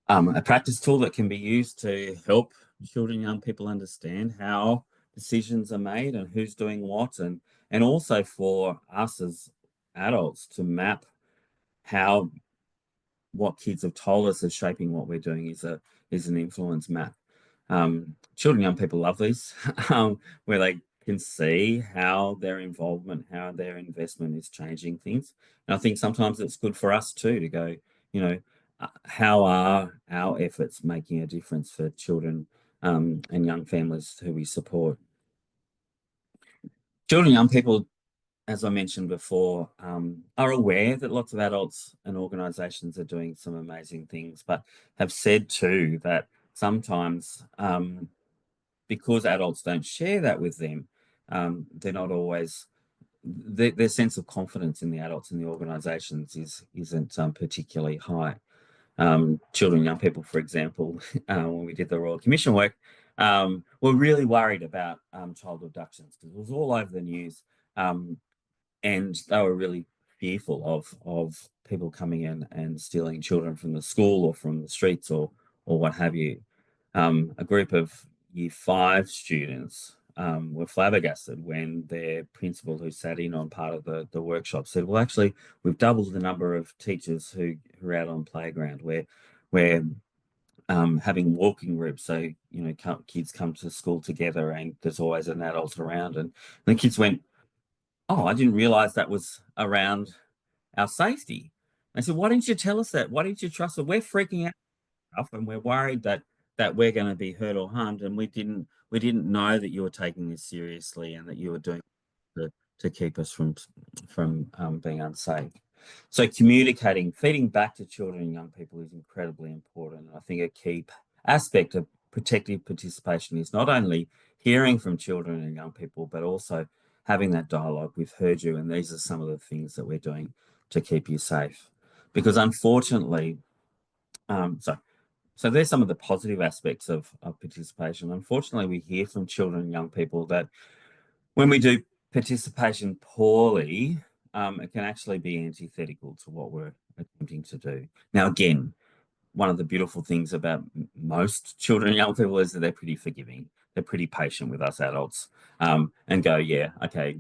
A practice tool that can be used to help children and young people understand how decisions are made and who's doing what, and also for us as adults to map how what kids have told us is shaping what we're doing is an influence map. Children and young people love these, where they can see how their involvement, how their investment is changing things. And I think sometimes it's good for us too to go, how are our efforts making a difference for children and young families who we support? Children and young people, as I mentioned before, are aware that lots of adults and organisations are doing some amazing things, but have said too that sometimes because adults don't share that with them, they're not always, their sense of confidence in the adults and the organisations isn't particularly high. Children and young people, for example, when we did the Royal Commission work, were really worried about child abductions because it was all over the news, and they were really fearful of people coming in and stealing children from the school or from the streets or what have you. A group of Year 5 students were flabbergasted when their principal, who sat in on part of the workshop, said, well, actually, we've doubled the number of teachers who are out on playground. We're having walking groups, so kids come to school together and there's always an adult around. And the kids went, oh, I didn't realise that was around our safety. I said, why didn't you tell us that? Why didn't you trust us? We're freaking out and we're worried that we're going to be hurt or harmed, and we didn't know that you were taking this seriously and that you were doing it to keep us from being unsafe. So communicating, feeding back to children and young people is incredibly important. I think a key aspect of protective participation is not only hearing from children and young people, but also having that dialogue. We've heard you, and these are some of the things that we're doing to keep you safe. Because unfortunately, so there's some of the positive aspects of participation. Unfortunately, we hear from children and young people that when we do participation poorly, it can actually be antithetical to what we're attempting to do. Now, again, one of the beautiful things about most children and young people is that they're pretty forgiving. They're pretty patient with us adults, and go, yeah, okay,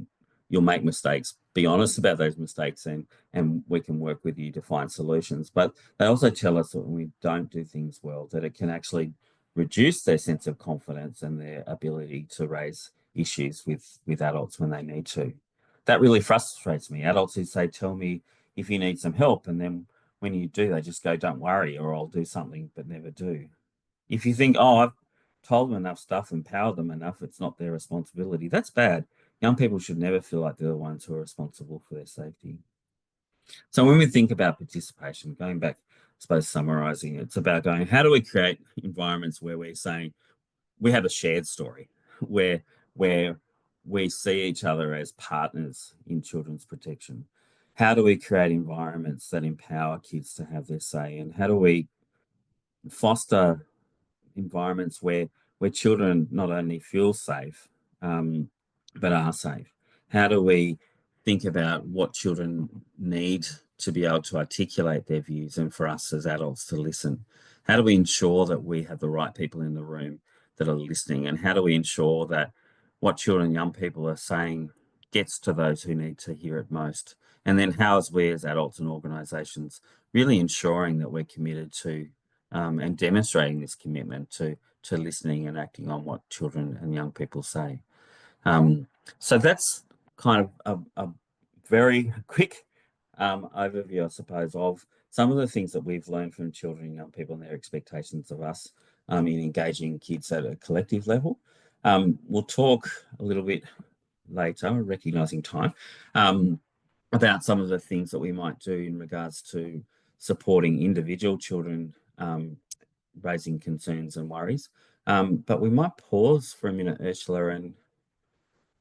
you'll make mistakes. Be honest about those mistakes, and we can work with you to find solutions. But they also tell us that when we don't do things well, that it can actually reduce their sense of confidence and their ability to raise issues with adults when they need to. That really frustrates me. Adults who say, tell me if you need some help, and then when you do, they just go, don't worry, or I'll do something, but never do. If you think, oh, I've told them enough stuff, empowered them enough, it's not their responsibility, that's bad. Young people should never feel like they're the ones who are responsible for their safety. So when we think about participation, going back, I suppose summarizing, it's about going, how do we create environments where we're saying we have a shared story, where we see each other as partners in children's protection? How do we create environments that empower kids to have their say? And how do we foster environments where children not only feel safe, but are safe? How do we think about what children need to be able to articulate their views, and for us as adults to listen? How do we ensure that we have the right people in the room that are listening? And how do we ensure that what children and young people are saying gets to those who need to hear it most? And then how, as we as adults and organisations, really ensuring that we're committed to and demonstrating this commitment to listening and acting on what children and young people say. So that's kind of a very quick overview, I suppose, of some of the things that we've learned from children and young people and their expectations of us in engaging kids at a collective level. We'll talk a little bit later, recognising time, about some of the things that we might do in regards to supporting individual children raising concerns and worries. But we might pause for a minute, Ursula, and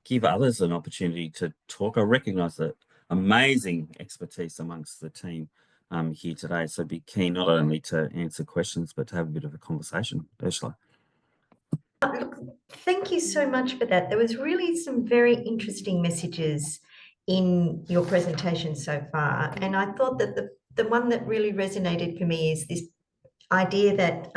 give others an opportunity to talk. I recognise that amazing expertise amongst the team here today, so be keen not only to answer questions, but to have a bit of a conversation. Ursula. Look, thank you so much for that. There was really some very interesting messages in your presentation so far. And I thought that the one that really resonated for me is this idea that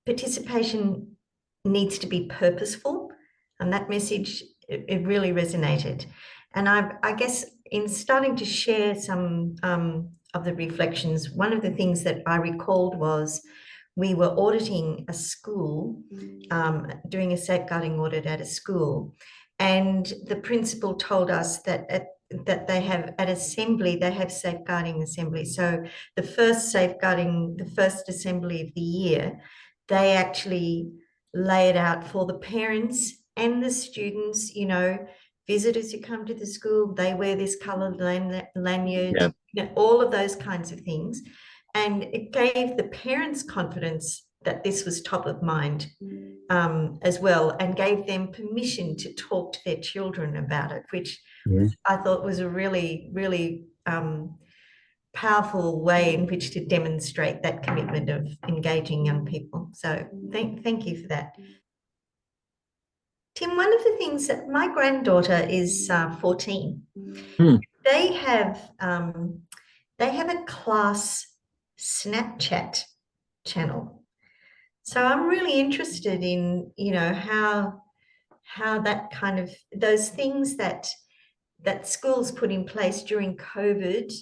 participation needs to be purposeful. And that message, it really resonated. And I guess in starting to share some of the reflections, one of the things that I recalled was we were auditing a school, doing a safeguarding audit at a school, and the principal told us that that they have at assembly, they have safeguarding assembly. So the first assembly of the year, they actually lay it out for the parents and the students, visitors who come to the school, they wear this coloured lanyard, Yeah. all of those kinds of things. And it gave the parents confidence that this was top of mind as well, and gave them permission to talk to their children about it, which I thought was a really, really powerful way in which to demonstrate that commitment of engaging young people. So thank you for that. Tim, one of the things that my granddaughter is 14. They have a class Snapchat channel. So I'm really interested in, how that kind of those things that schools put in place during COVID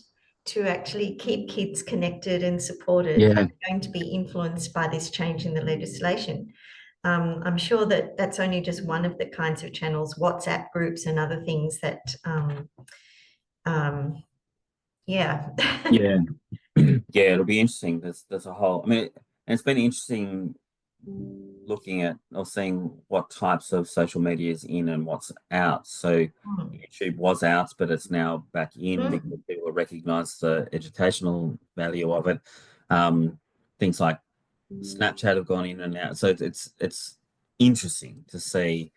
to actually keep kids connected and supported are going to be influenced by this change in the legislation. I'm sure that that's only just one of the kinds of channels, WhatsApp groups and other things that, yeah. Yeah, it'll be interesting. There's a whole, I mean, and it's been interesting looking at or seeing what types of social media is in and what's out. So YouTube was out, but it's now back in because people recognize the educational value of it. Things like Snapchat have gone in and out. So it's interesting to see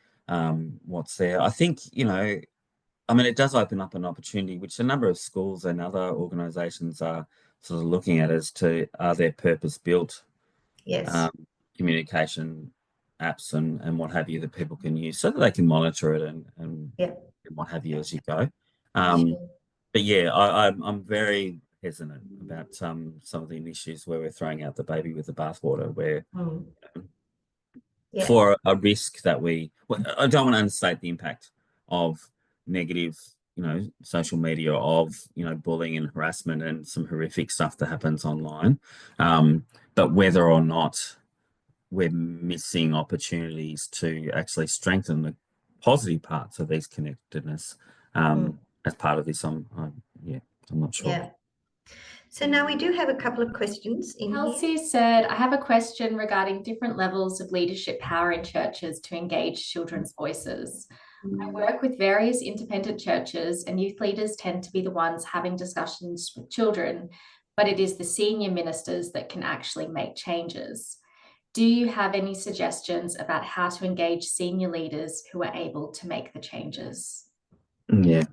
what's there. I think, I mean, it does open up an opportunity, which a number of schools and other organisations are sort of looking at as to, are there purpose-built communication apps and what have you that people can use so that they can monitor it and what have you as you go. But yeah, I'm very hesitant about some of the issues where we're throwing out the baby with the bathwater, where for a risk that I don't want to understate the impact of negative, social media, of, bullying and harassment and some horrific stuff that happens online. But whether or not we're missing opportunities to actually strengthen the positive parts of these connectedness as part of this, I'm not sure. Yeah. So now we do have a couple of questions in here. Kelsey said, I have a question regarding different levels of leadership power in churches to engage children's voices. I work with various independent churches, and youth leaders tend to be the ones having discussions with children, but it is the senior ministers that can actually make changes. Do you have any suggestions about how to engage senior leaders who are able to make the changes? Yeah,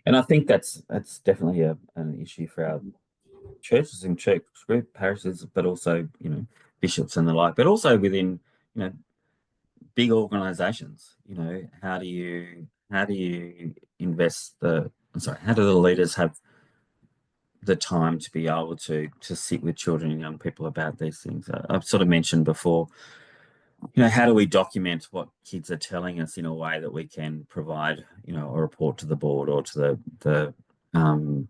and I think that's definitely an issue for our churches and church group parishes, but also bishops and the like, but also within big organizations. How do you invest how do the leaders have the time to be able to sit with children and young people about these things? I've sort of mentioned before, how do we document what kids are telling us in a way that we can provide a report to the board or to the in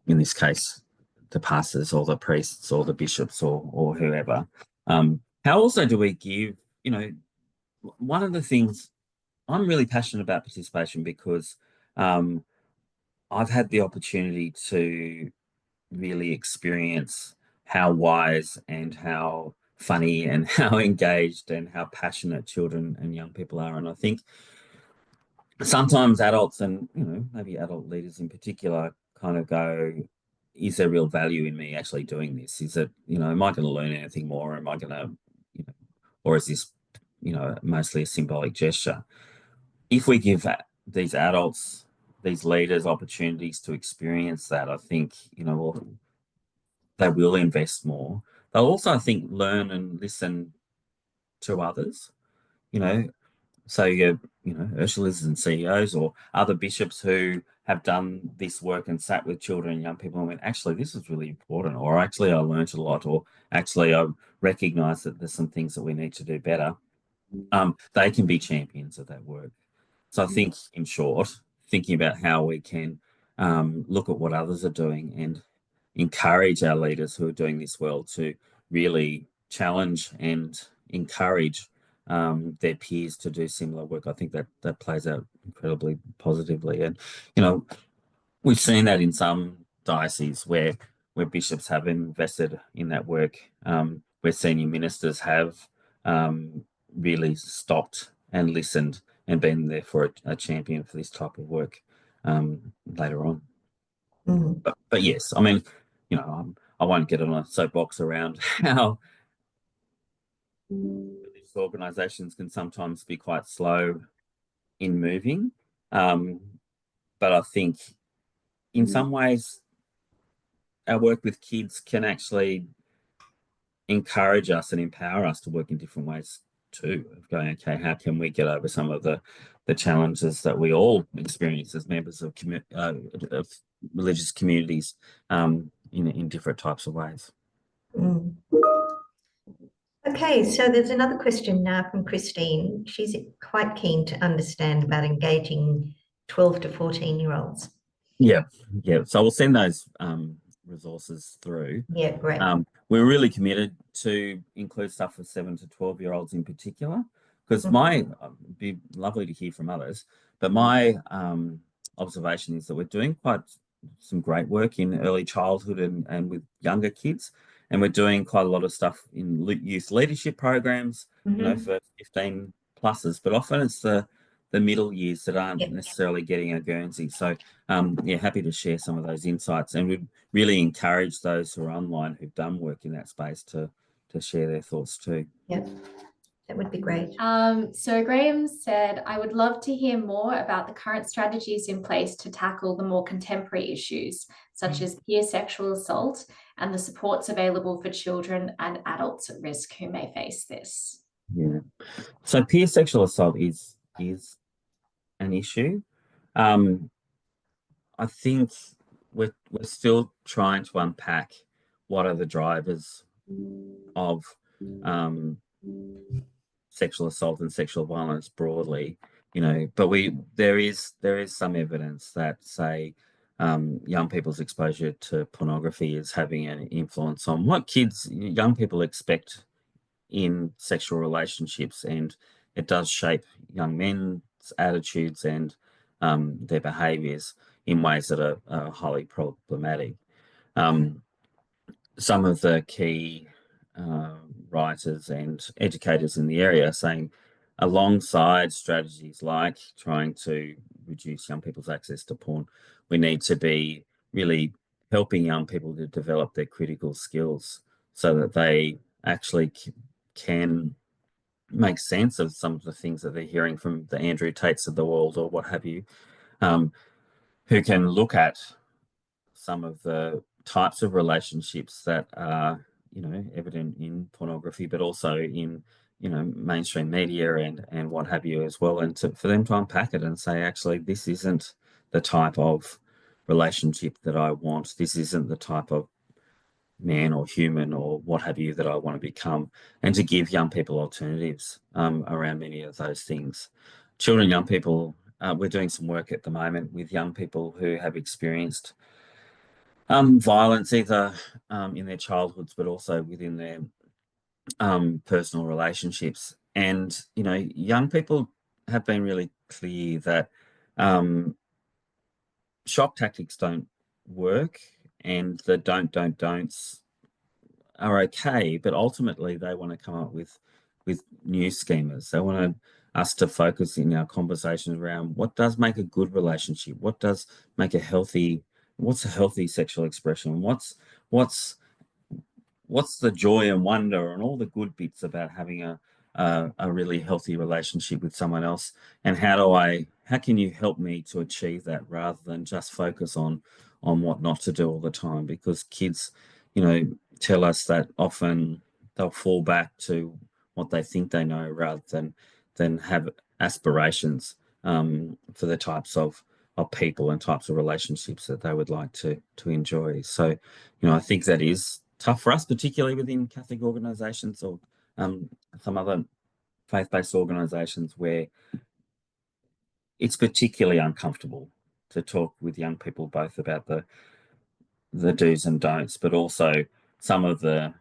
this case the pastors or the priests or the bishops or whoever. How also do we give, one of the things I'm really passionate about participation because I've had the opportunity to really experience how wise and how funny and how engaged and how passionate children and young people are. And I think sometimes adults and, maybe adult leaders in particular kind of go, is there real value in me actually doing this? Is it, am I going to learn anything more? Am I going to, or is this, mostly a symbolic gesture? If we give these adults, these leaders opportunities to experience that, I think, they will invest more. They'll also, I think, learn and listen to others, so Ursula's and CEOs or other bishops who have done this work and sat with children and young people and went, actually, this is really important, or actually I learned a lot, or actually I recognize that there's some things that we need to do better. They can be champions of that work. So I think, in short, thinking about how we can look at what others are doing and encourage our leaders who are doing this well to really challenge and encourage their peers to do similar work. I think that plays out incredibly positively. And, we've seen that in some dioceses where bishops have invested in that work, where senior ministers have really stopped and listened and been there for a champion for this type of work later on. But yes, I mean, I won't get on a soapbox around how religious organisations can sometimes be quite slow in moving. But I think in some ways our work with kids can actually encourage us and empower us to work in different ways too, of going, okay, how can we get over some of the challenges that we all experience as members of religious communities in different types of ways. Okay, so there's another question now from Christine. She's quite keen to understand about engaging 12 to 14-year-olds. Yeah. So we'll send those resources through. Yeah, great. We're really committed to include stuff for 7 to 12-year-olds in particular, because it'd be lovely to hear from others, but my observation is that we're doing quite some great work in early childhood and with younger kids, and we're doing quite a lot of stuff in youth leadership programs, for 15 pluses, but often it's the middle years that aren't necessarily getting a Guernsey. So happy to share some of those insights, and we'd really encourage those who are online who've done work in that space to share their thoughts too. Yep, that would be great. So Graham said, I would love to hear more about the current strategies in place to tackle the more contemporary issues, such as peer sexual assault, and the supports available for children and adults at risk who may face this. Yeah. So peer sexual assault is an issue. I think we're still trying to unpack what are the drivers of sexual assault and sexual violence broadly, but there is some evidence that, say, young people's exposure to pornography is having an influence on what young people expect in sexual relationships, and it does shape young men's attitudes and their behaviours in ways that are highly problematic. some of the key writers and educators in the area are saying, alongside strategies like trying to reduce young people's access to porn, we need to be really helping young people to develop their critical skills so that they actually can make sense of some of the things that they're hearing from the Andrew Tates of the world or what have you, who can look at some of the types of relationships that are, evident in pornography, but also in, mainstream media and what have you as well, and for them to unpack it and say, actually, this isn't the type of relationship that I want. This isn't the type of man or human or what have you that I want to become, and to give young people alternatives around many of those things. Children, young people, we're doing some work at the moment with young people who have experienced violence either in their childhoods, but also within their personal relationships. And, young people have been really clear that shock tactics don't work, and the don'ts are okay, but ultimately they want to come up with new schemas. They want us to focus in our conversations around what does make a good relationship, what does make what's a healthy sexual expression, what's the joy and wonder and all the good bits about having a really healthy relationship with someone else, and how can you help me to achieve that, rather than just focus on what not to do all the time, because kids, tell us that often they'll fall back to what they think they know, rather than have aspirations for the types of people and types of relationships that they would like to enjoy. So, I think that is tough for us, particularly within Catholic organisations or some other faith-based organisations, where it's particularly uncomfortable to talk with young people both about the do's and don'ts, but also some of the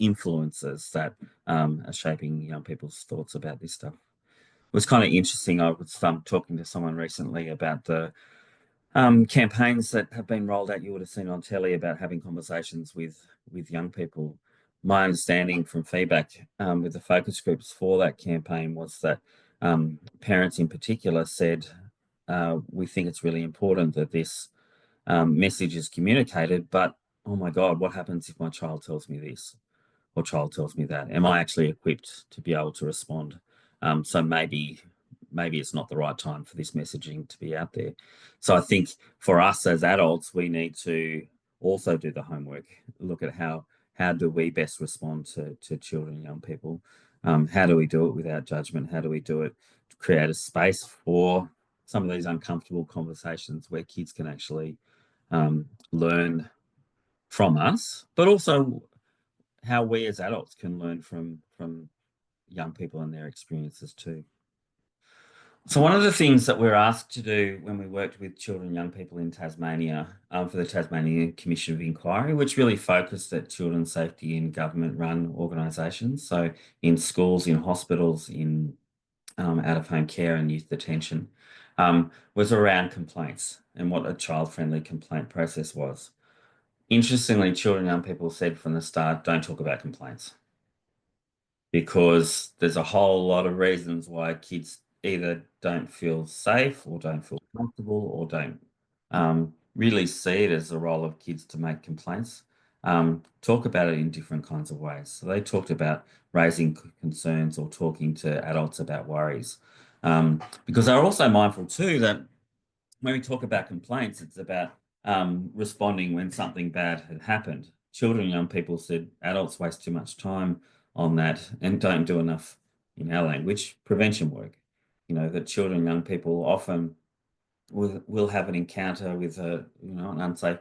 influences that are shaping young people's thoughts about this stuff. It was kind of interesting. I was talking to someone recently about the campaigns that have been rolled out. You would have seen on telly about having conversations with young people. My understanding from feedback with the focus groups for that campaign was that parents in particular said, we think it's really important that this message is communicated, but oh my God, what happens if my child tells me this or child tells me that? Am I actually equipped to be able to respond? So maybe it's not the right time for this messaging to be out there. So I think for us as adults, we need to also do the homework, look at how do we best respond to children and young people? How do we do it without judgment? How do we do it to create a space for some of these uncomfortable conversations where kids can actually learn from us, but also how we as adults can learn from young people and their experiences too. So one of the things that we're asked to do when we worked with children and young people in Tasmania for the Tasmanian Commission of Inquiry, which really focused at children's safety in government-run organisations, so in schools, in hospitals, in out-of-home care and youth detention, was around complaints and what a child-friendly complaint process was. Interestingly, children and young people said from the start, don't talk about complaints, because there's a whole lot of reasons why kids either don't feel safe or don't feel comfortable or don't really see it as the role of kids to make complaints. Talk about it in different kinds of ways. So they talked about raising concerns or talking to adults about worries, because they're also mindful too that when we talk about complaints, it's about responding when something bad had happened. Children and young people said adults waste too much time on that and don't do enough, in our language, prevention work. That children and young people often will have an encounter with an unsafe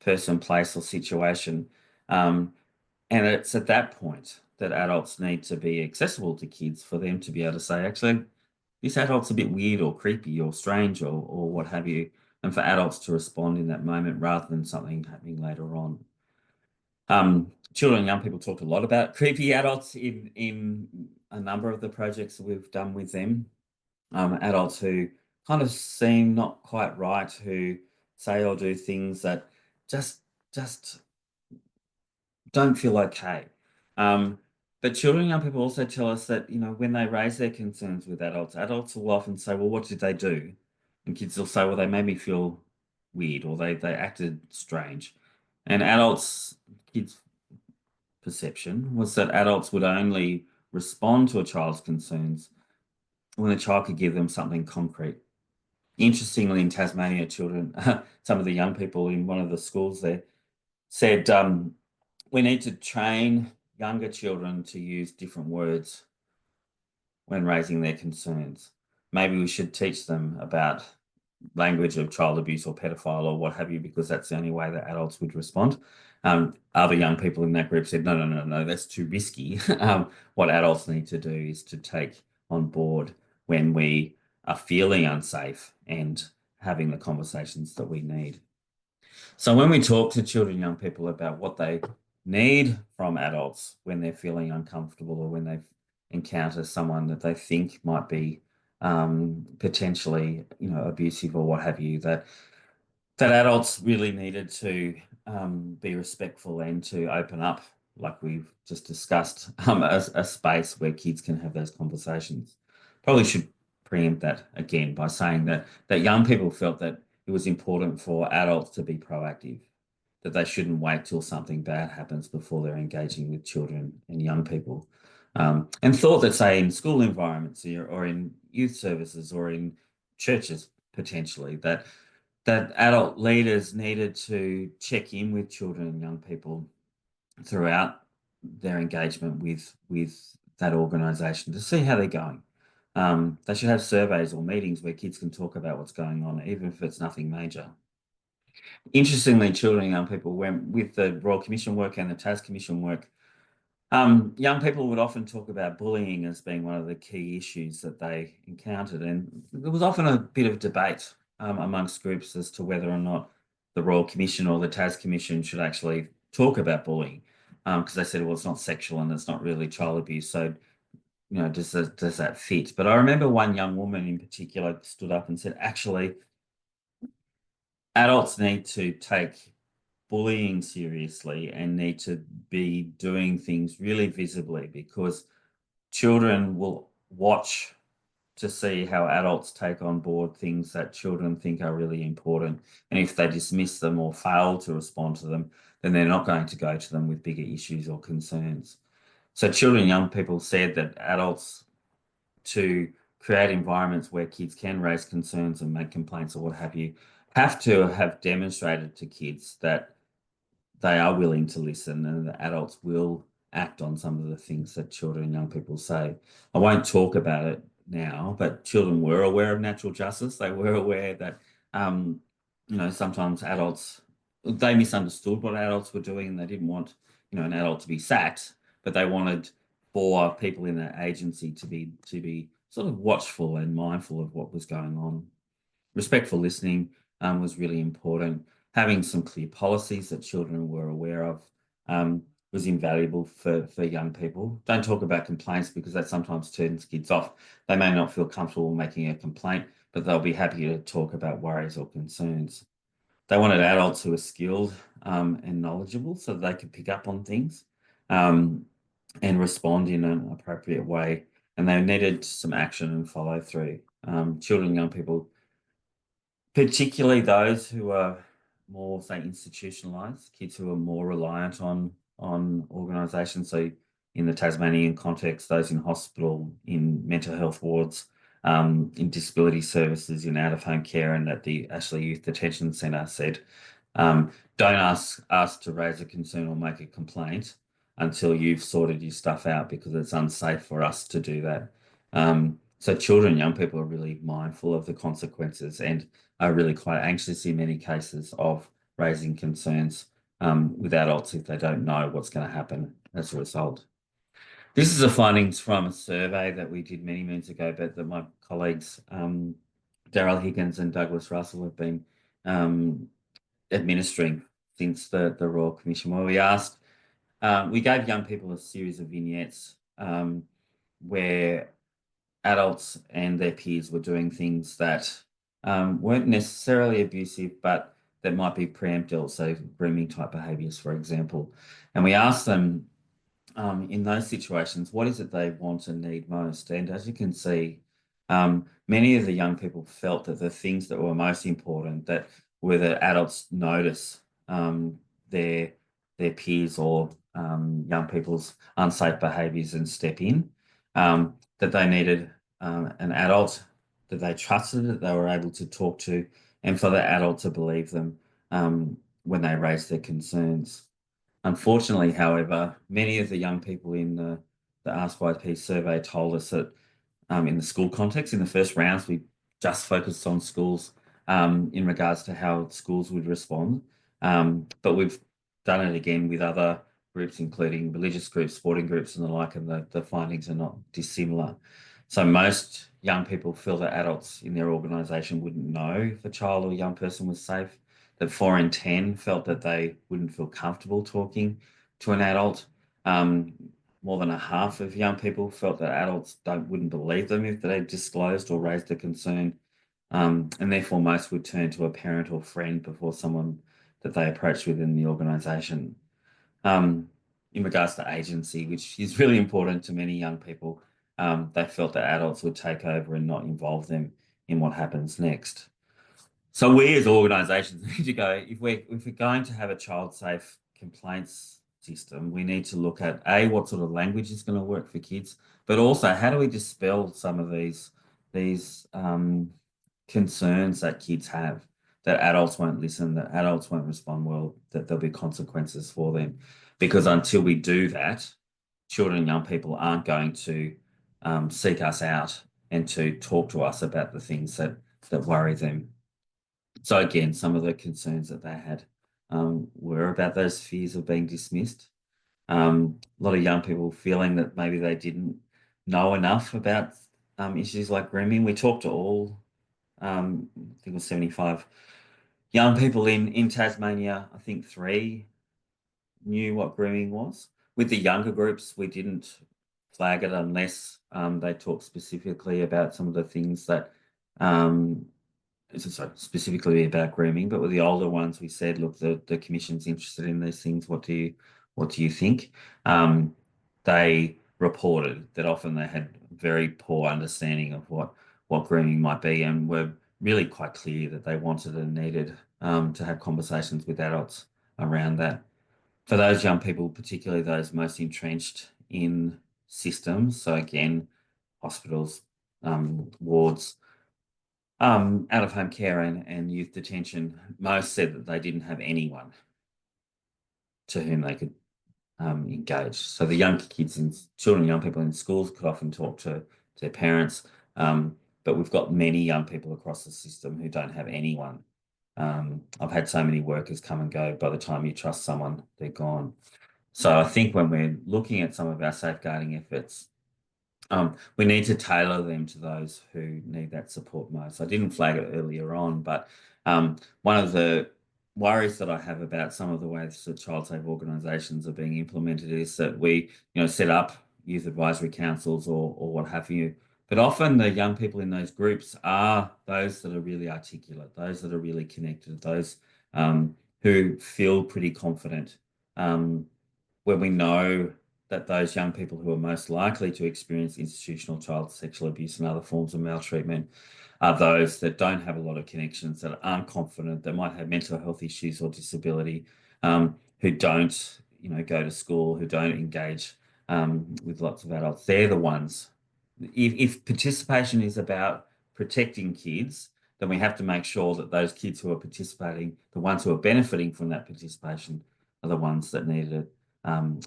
person, place or situation. And it's at that point that adults need to be accessible to kids for them to be able to say, actually, this adult's a bit weird or creepy or strange or what have you, and for adults to respond in that moment rather than something happening later on. Children and young people talked a lot about creepy adults in a number of the projects that we've done with them. Adults who kind of seem not quite right, who say or do things that just don't feel okay. But children and young people also tell us that, when they raise their concerns with adults will often say, well, what did they do? And kids will say, well, they made me feel weird, or they acted strange. And kids' perception was that adults would only respond to a child's concerns when the child could give them something concrete. Interestingly, in Tasmania, children, some of the young people in one of the schools there said, we need to train younger children to use different words when raising their concerns. Maybe we should teach them about language of child abuse or pedophile or what have you, because that's the only way that adults would respond. Other young people in that group said, no, that's too risky. What adults need to do is to take on board when we are feeling unsafe and having the conversations that we need. So when we talk to children and young people about what they need from adults when they're feeling uncomfortable, or when they've encountered someone that they think might be potentially, abusive or what have you, that adults really needed to be respectful and to open up, like we've just discussed, a space where kids can have those conversations. Probably should preempt that again by saying that young people felt that it was important for adults to be proactive, that they shouldn't wait till something bad happens before they're engaging with children and young people. And thought that, say, in school environments or in youth services or in churches, potentially, that adult leaders needed to check in with children and young people throughout their engagement with that organisation to see how they're going. They should have surveys or meetings where kids can talk about what's going on, even if it's nothing major. Interestingly, children and young people, when with the Royal Commission work and the TAS Commission work, young people would often talk about bullying as being one of the key issues that they encountered. And there was often a bit of debate amongst groups as to whether or not the Royal Commission or the TAS Commission should actually talk about bullying, because they said, well, it's not sexual and it's not really child abuse. So, does that fit? But I remember one young woman in particular stood up and said, actually, adults need to take bullying seriously and need to be doing things really visibly, because children will watch to see how adults take on board things that children think are really important. And if they dismiss them or fail to respond to them, then they're not going to go to them with bigger issues or concerns. So children and young people said that adults, to create environments where kids can raise concerns and make complaints or what have you, have to have demonstrated to kids that they are willing to listen and the adults will act on some of the things that children and young people say. I won't talk about it now, but children were aware of natural justice. They were aware that, sometimes adults, they misunderstood what adults were doing and they didn't want, an adult to be sacked, but they wanted for people in that agency to be sort of watchful and mindful of what was going on. Respectful listening was really important. Having some clear policies that children were aware of was invaluable for young people. Don't talk about complaints, because that sometimes turns kids off. They may not feel comfortable making a complaint, but they'll be happy to talk about worries or concerns. They wanted adults who were skilled and knowledgeable so that they could pick up on things and respond in an appropriate way. And they needed some action and follow through. Children and young people, particularly those who are more, say, institutionalised, kids who are more reliant on organisations. So in the Tasmanian context, those in hospital, in mental health wards, in disability services, in out-of-home care, and at the Ashley Youth Detention Centre said, don't ask us to raise a concern or make a complaint until you've sorted your stuff out, because it's unsafe for us to do that. So children and young people are really mindful of the consequences and are really quite anxious in many cases of raising concerns with adults if they don't know what's going to happen as a result. This is the findings from a survey that we did many moons ago, but that my colleagues, Daryl Higgins and Douglas Russell, have been administering since the Royal Commission, where we asked, we gave young people a series of vignettes where adults and their peers were doing things that weren't necessarily abusive, but that might be preemptive, so grooming type behaviours, for example. And we asked them in those situations, what is it they want and need most? And as you can see, many of the young people felt that the things that were most important, that were the adults notice their peers or young people's unsafe behaviours and step in, that they needed an adult that they trusted, that they were able to talk to, and for the adult to believe them when they raised their concerns. Unfortunately, however, many of the young people in the Ask YP survey told us that in the school context, in the first rounds, we just focused on schools in regards to how schools would respond. But we've done it again with other groups, including religious groups, sporting groups and the like, and the findings are not dissimilar. So most young people feel that adults in their organisation wouldn't know if a child or young person was safe, that 4 in 10 felt that they wouldn't feel comfortable talking to an adult. More than a half of young people felt that adults wouldn't believe them if they disclosed or raised a concern. And therefore most would turn to a parent or friend before someone that they approached within the organisation. In regards to agency, which is really important to many young people, they felt that adults would take over and not involve them in what happens next. So we as organisations need to go, if we're going to have a child-safe complaints system, we need to look at what sort of language is going to work for kids, but also how do we dispel some of these concerns that kids have, that adults won't listen, that adults won't respond well, that there'll be consequences for them. Because until we do that, children and young people aren't going to seek us out and to talk to us about the things that worry them. So again, some of the concerns that they had were about those fears of being dismissed. A lot of young people feeling that maybe they didn't know enough about issues like grooming. We talked to all, I think it was 75 young people in Tasmania. I think 3 knew what grooming was. With the younger groups, we didn't flag it unless they talked specifically about some of the things that specifically about grooming, but with the older ones, we said, look, the commission's interested in these things. What do you think? They reported that often they had very poor understanding of what grooming might be, and were really quite clear that they wanted and needed to have conversations with adults around that. For those young people, particularly those most entrenched in systems, so again, hospitals, wards, out-of-home care and youth detention, most said that they didn't have anyone to whom they could engage. So the young kids and children, young people in schools could often talk to their parents, but we've got many young people across the system who don't have anyone. I've had so many workers come and go. By the time you trust someone, they're gone. So I think when we're looking at some of our safeguarding efforts, we need to tailor them to those who need that support most. I didn't flag it earlier on, but one of the worries that I have about some of the ways that child safe organisations are being implemented is that we, set up youth advisory councils or what have you. But often the young people in those groups are those that are really articulate, those that are really connected, those who feel pretty confident. Where we know that those young people who are most likely to experience institutional child sexual abuse and other forms of maltreatment are those that don't have a lot of connections, that aren't confident, that might have mental health issues or disability, who don't, go to school, who don't engage with lots of adults. They're the ones. If participation is about protecting kids, then we have to make sure that those kids who are participating, the ones who are benefiting from that participation, are the ones that need it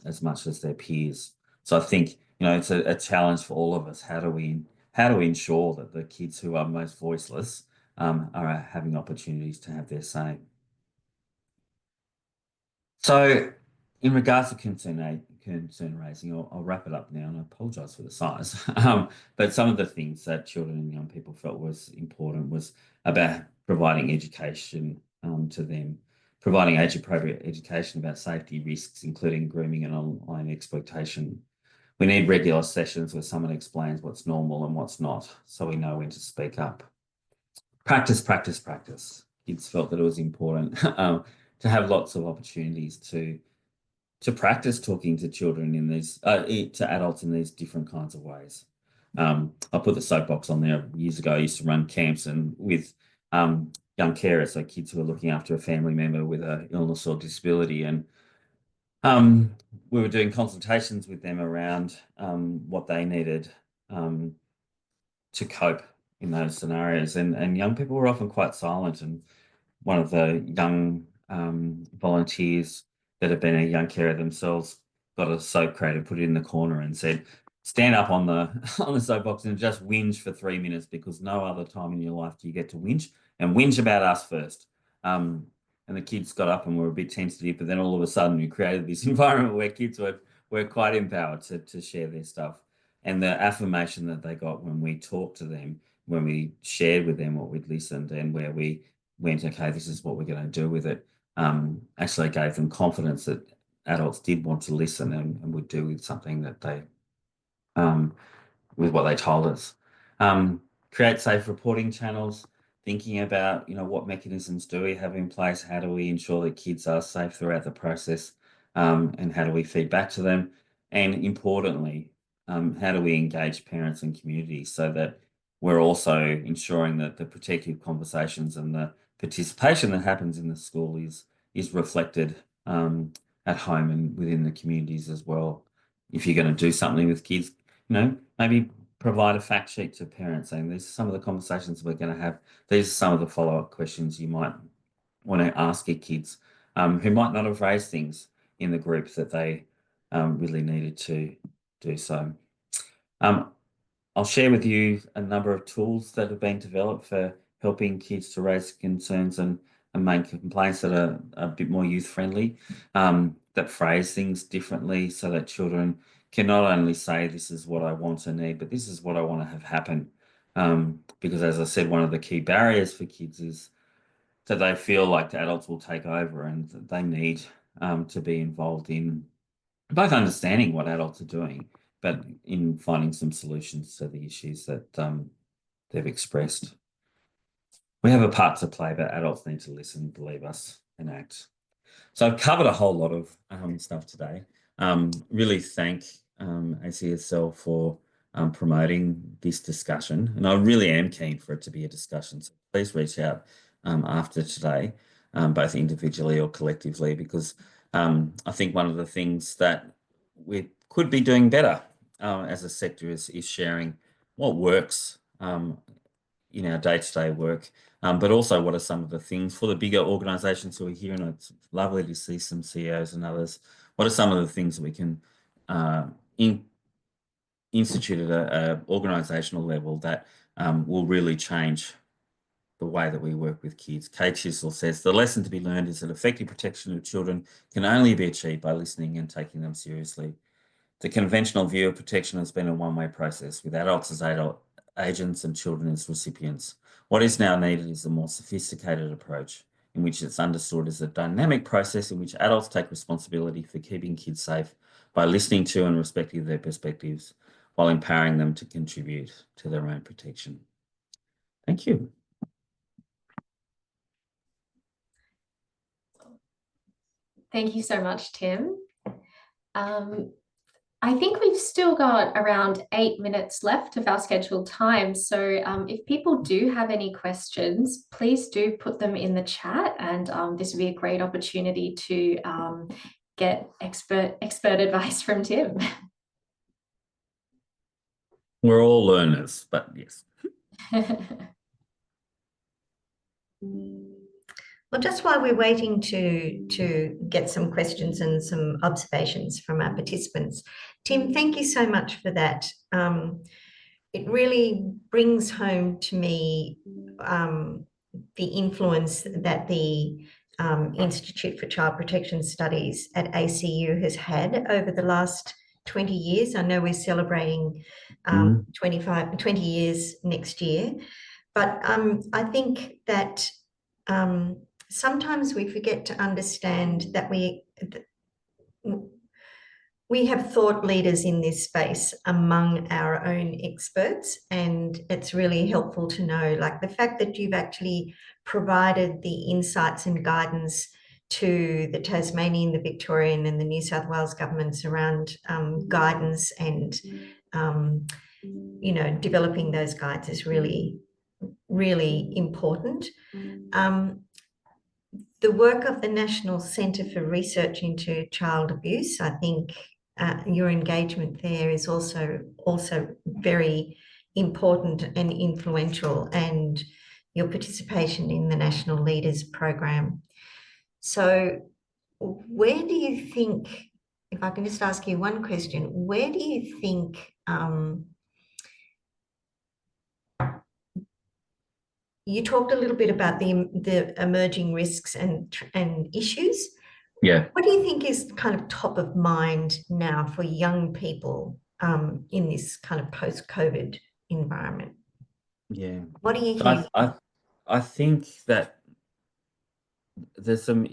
as much as their peers. So I think, it's a challenge for all of us. How do we ensure that the kids who are most voiceless are having opportunities to have their say? So in regards to concern raising, I'll wrap it up now, and I apologise for the size. But some of the things that children and young people felt was important was about providing education to them, providing age-appropriate education about safety risks, including grooming and online exploitation. We need regular sessions where someone explains what's normal and what's not, so we know when to speak up. Practice, practice, practice. kids felt that it was important to have lots of opportunities to practice talking to children in these to adults in these different kinds of ways. I put the soapbox on there years ago. I used to run camps and with young carers, so kids who are looking after a family member with an illness or disability, and we were doing consultations with them around what they needed to cope in those scenarios, and young people were often quite silent. And one of the young volunteers that had been a young carer themselves got a soap crate and put it in the corner and said, stand up on the on the soapbox and just whinge for 3 minutes, because no other time in your life do you get to whinge, and whinge about us first. And the kids got up and were a bit tentative, but then all of a sudden we created this environment where kids were quite empowered to share their stuff. And the affirmation that they got when we talked to them, when we shared with them what we'd listened, and where we went, okay, this is what we're going to do with it, actually gave them confidence that adults did want to listen and would do with something that they, with what they told us. Create safe reporting channels, thinking about, what mechanisms do we have in place? How do we ensure that kids are safe throughout the process? And how do we feed back to them? And importantly, how do we engage parents and communities so that we're also ensuring that the protective conversations and the participation that happens in the school is reflected at home and within the communities as well. If you're going to do something with kids, maybe provide a fact sheet to parents saying these are some of the conversations we're going to have. These are some of the follow-up questions you might want to ask your kids who might not have raised things in the group that they really needed to do so. I'll share with you a number of tools that have been developed for helping kids to raise concerns and make complaints that are a bit more youth-friendly, that phrase things differently so that children can not only say, this is what I want and need, but this is what I want to have happen. Because as I said, one of the key barriers for kids is that they feel like the adults will take over, and that they need to be involved in both understanding what adults are doing, but in finding some solutions to the issues that they've expressed. We have a part to play, but adults need to listen, believe us, and act. So I've covered a whole lot of stuff today. Really thank ACSL for promoting this discussion, and I really am keen for it to be a discussion. So please reach out after today, both individually or collectively, because I think one of the things that we could be doing better as a sector is sharing what works in our day-to-day work, but also what are some of the things for the bigger organisations who are here, and it's lovely to see some CEOs and others. What are some of the things that we can institute at an organisational level that will really change the way that we work with kids? Kate Chisel says, the lesson to be learned is that effective protection of children can only be achieved by listening and taking them seriously. The conventional view of protection has been a one-way process, with adults as agents and children as recipients. What is now needed is a more sophisticated approach, in which it's understood as a dynamic process in which adults take responsibility for keeping kids safe by listening to and respecting their perspectives, while empowering them to contribute to their own protection. Thank you. Thank you so much, Tim. I think we've still got around 8 minutes left of our scheduled time. So if people do have any questions, please do put them in the chat, and this would be a great opportunity to get expert advice from Tim. We're all learners, but yes. Well, just while we're waiting to get some questions and some observations from our participants, Tim, thank you so much for that. It really brings home to me the influence that the Institute for Child Protection Studies at ACU has had over the last 20 years. I know we're celebrating 20 years next year, but I think that sometimes we forget to understand that we have thought leaders in this space among our own experts, and it's really helpful to know, like the fact that you've actually provided the insights and guidance to the Tasmanian, the Victorian, and the New South Wales governments around guidance and developing those guides is really, really important. The work of the National Centre for Research into Child Abuse, I think your engagement there is also very important and influential, and your participation in the National Leaders Program. So where do you think, if I can just ask you one question, where do you think you talked a little bit about the emerging risks and issues. Yeah. What do you think is kind of top of mind now for young people in this kind of post-COVID environment? Yeah. What do you So hear? I think that there's some,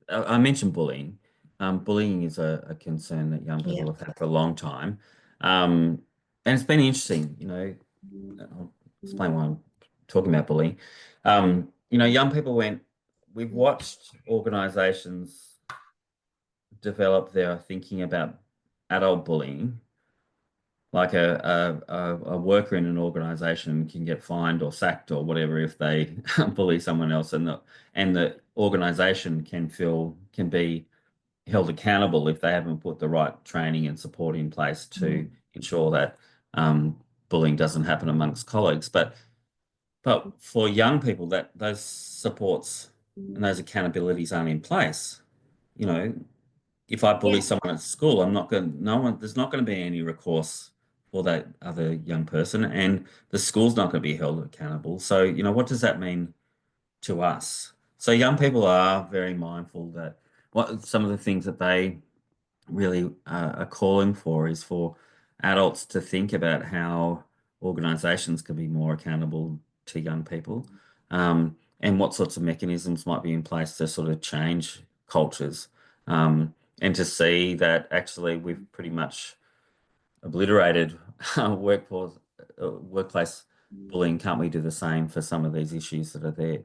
I mentioned bullying. Bullying is a concern that young people have had for a long time. And it's been interesting, I'll explain why I'm talking about bullying. Young people we've watched organisations develop their thinking about adult bullying. Like a worker in an organisation can get fined or sacked or whatever if they bully someone else, and the organisation can be held accountable if they haven't put the right training and support in place to ensure that bullying doesn't happen amongst colleagues. But for young people, that those supports and those accountabilities aren't in place. If I bully someone at school, there's not going to be any recourse for that other young person, and the school's not going to be held accountable. So, what does that mean to us? So young people are very mindful that what some of the things that they really are calling for is for adults to think about how organisations can be more accountable to young people, and what sorts of mechanisms might be in place to sort of change cultures, and to see that actually we've pretty much obliterated workplace bullying. Can't we do the same for some of these issues that are there?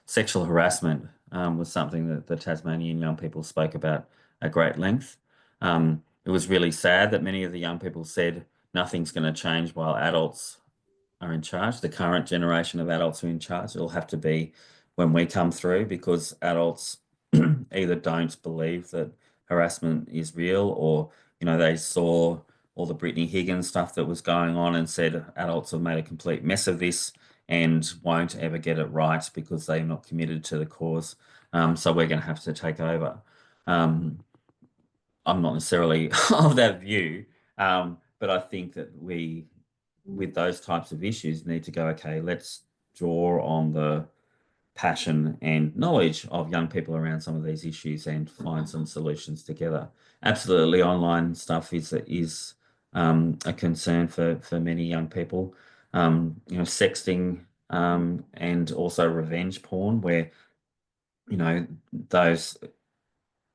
Sexual harassment was something that the Tasmanian young people spoke about at great length. It was really sad that many of the young people said nothing's going to change while adults are in charge. The current generation of adults are in charge. It'll have to be when we come through, because adults either don't believe that harassment is real, or they saw all the Brittany Higgins stuff that was going on and said adults have made a complete mess of this and won't ever get it right because they're not committed to the cause. So we're going to have to take over. I'm not necessarily of that view, but I think that we, with those types of issues, need to go, okay, let's draw on the passion and knowledge of young people around some of these issues and find some solutions together. Absolutely, online stuff is a concern for many young people. Sexting, and also revenge porn, where those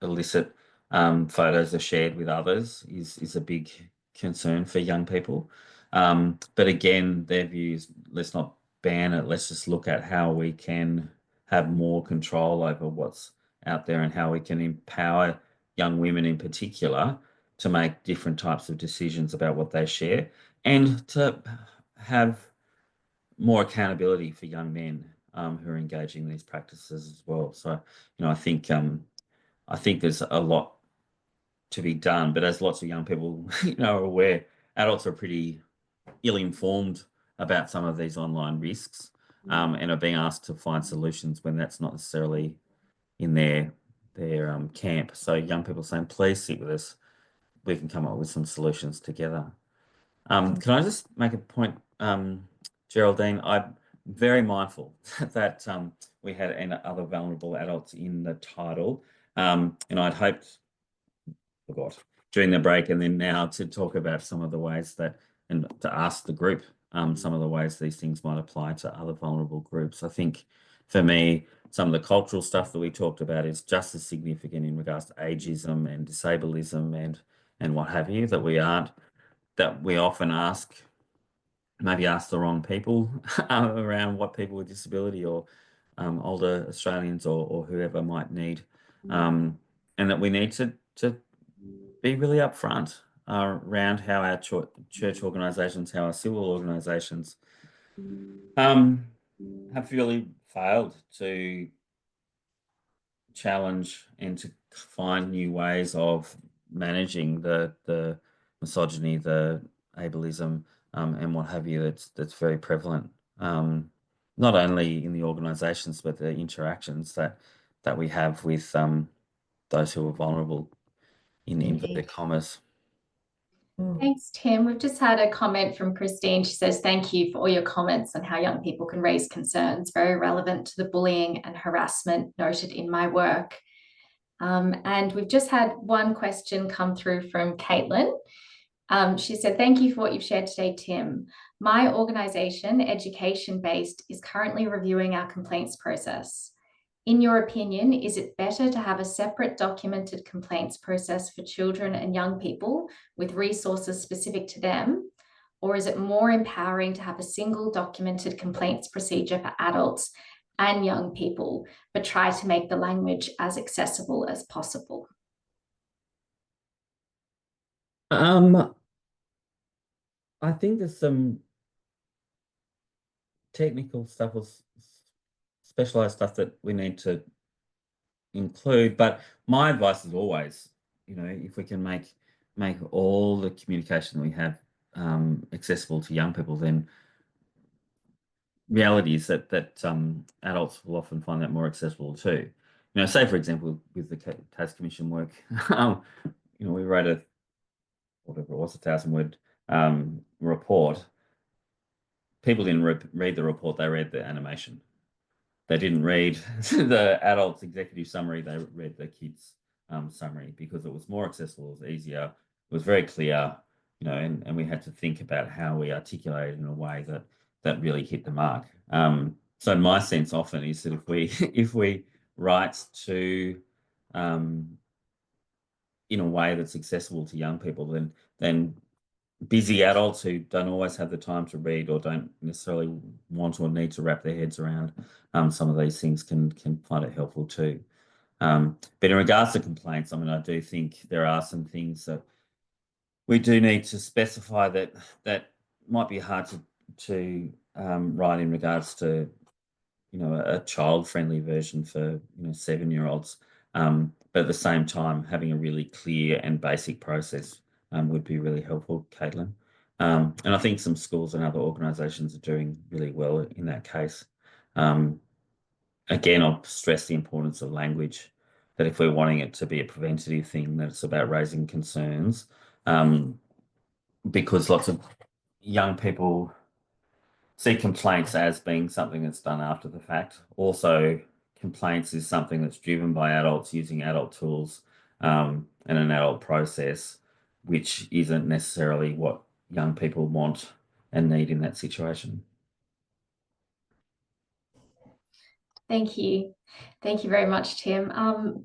illicit photos are shared with others is a big concern for young people. But again, their view is, let's not ban it. Let's just look at how we can have more control over what's out there and how we can empower young women in particular to make different types of decisions about what they share, and to have more accountability for young men who are engaging in these practices as well. So, I think there's a lot to be done, but as lots of young people, are aware, adults are pretty ill-informed about some of these online risks, and are being asked to find solutions when that's not necessarily in their camp. So young people saying, please sit with us. We can come up with some solutions together. Can I just make a point, Geraldine? I'm very mindful that we had other vulnerable adults in the title, and I'd hoped, forgot during the break and then now, to talk about some of the ways and to ask the group some of the ways these things might apply to other vulnerable groups. I think for me, some of the cultural stuff that we talked about is just as significant in regards to ageism and disableism and what have you, that we often maybe ask the wrong people around what people with disability or older Australians or whoever might need, and that we need to be really upfront around how our church organisations, how our civil organisations have really failed to challenge and to find new ways of managing the misogyny, the ableism, and what have you that's very prevalent, not only in the organisations but the interactions that we have with those who are vulnerable in inverted commas. Thanks, Tim. We've just had a comment from Christine. She says, thank you for all your comments on how young people can raise concerns, very relevant to the bullying and harassment noted in my work. And we've just had one question come through from Caitlin. She said, thank you for what you've shared today, Tim. My organisation, Education Based, is currently reviewing our complaints process. In your opinion, is it better to have a separate documented complaints process for children and young people with resources specific to them? Or is it more empowering to have a single documented complaints procedure for adults and young people, but try to make the language as accessible as possible? I think there's some technical stuff or specialized stuff that we need to include, but my advice is always, if we can make all the communication that we have accessible to young people, then reality is that adults will often find that more accessible too. Say for example with the TAS Commission work, we wrote whatever it was, 1,000-word report. People didn't read the report, they read the animation. They didn't read the adult's executive summary, they read the kids' summary, because it was more accessible, it was easier, it was very clear, and we had to think about how we articulate in a way that really hit the mark. So in my sense often is that if we write to in a way that's accessible to young people, then busy adults who don't always have the time to read or don't necessarily want or need to wrap their heads around some of these things can find it helpful too. But in regards to complaints, I do think there are some things that we do need to specify that might be hard to write in regards to a child-friendly version for 7-year-olds. But at the same time, having a really clear and basic process would be really helpful, Caitlin. And I think some schools and other organisations are doing really well in that case. Again, I'll stress the importance of language, that if we're wanting it to be a preventative thing, that it's about raising concerns, because lots of young people see complaints as being something that's done after the fact. Also, complaints is something that's driven by adults using adult tools and an adult process, which isn't necessarily what young people want and need in that situation. Thank you. Thank you very much, Tim.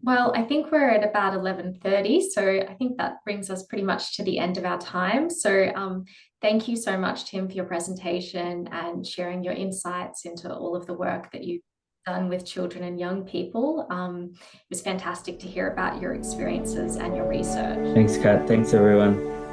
Well, I think we're at about 11:30, so I think that brings us pretty much to the end of our time. So thank you so much, Tim, for your presentation and sharing your insights into all of the work that you've done with children and young people. It was fantastic to hear about your experiences and your research. Thanks, Kat. Thanks, everyone.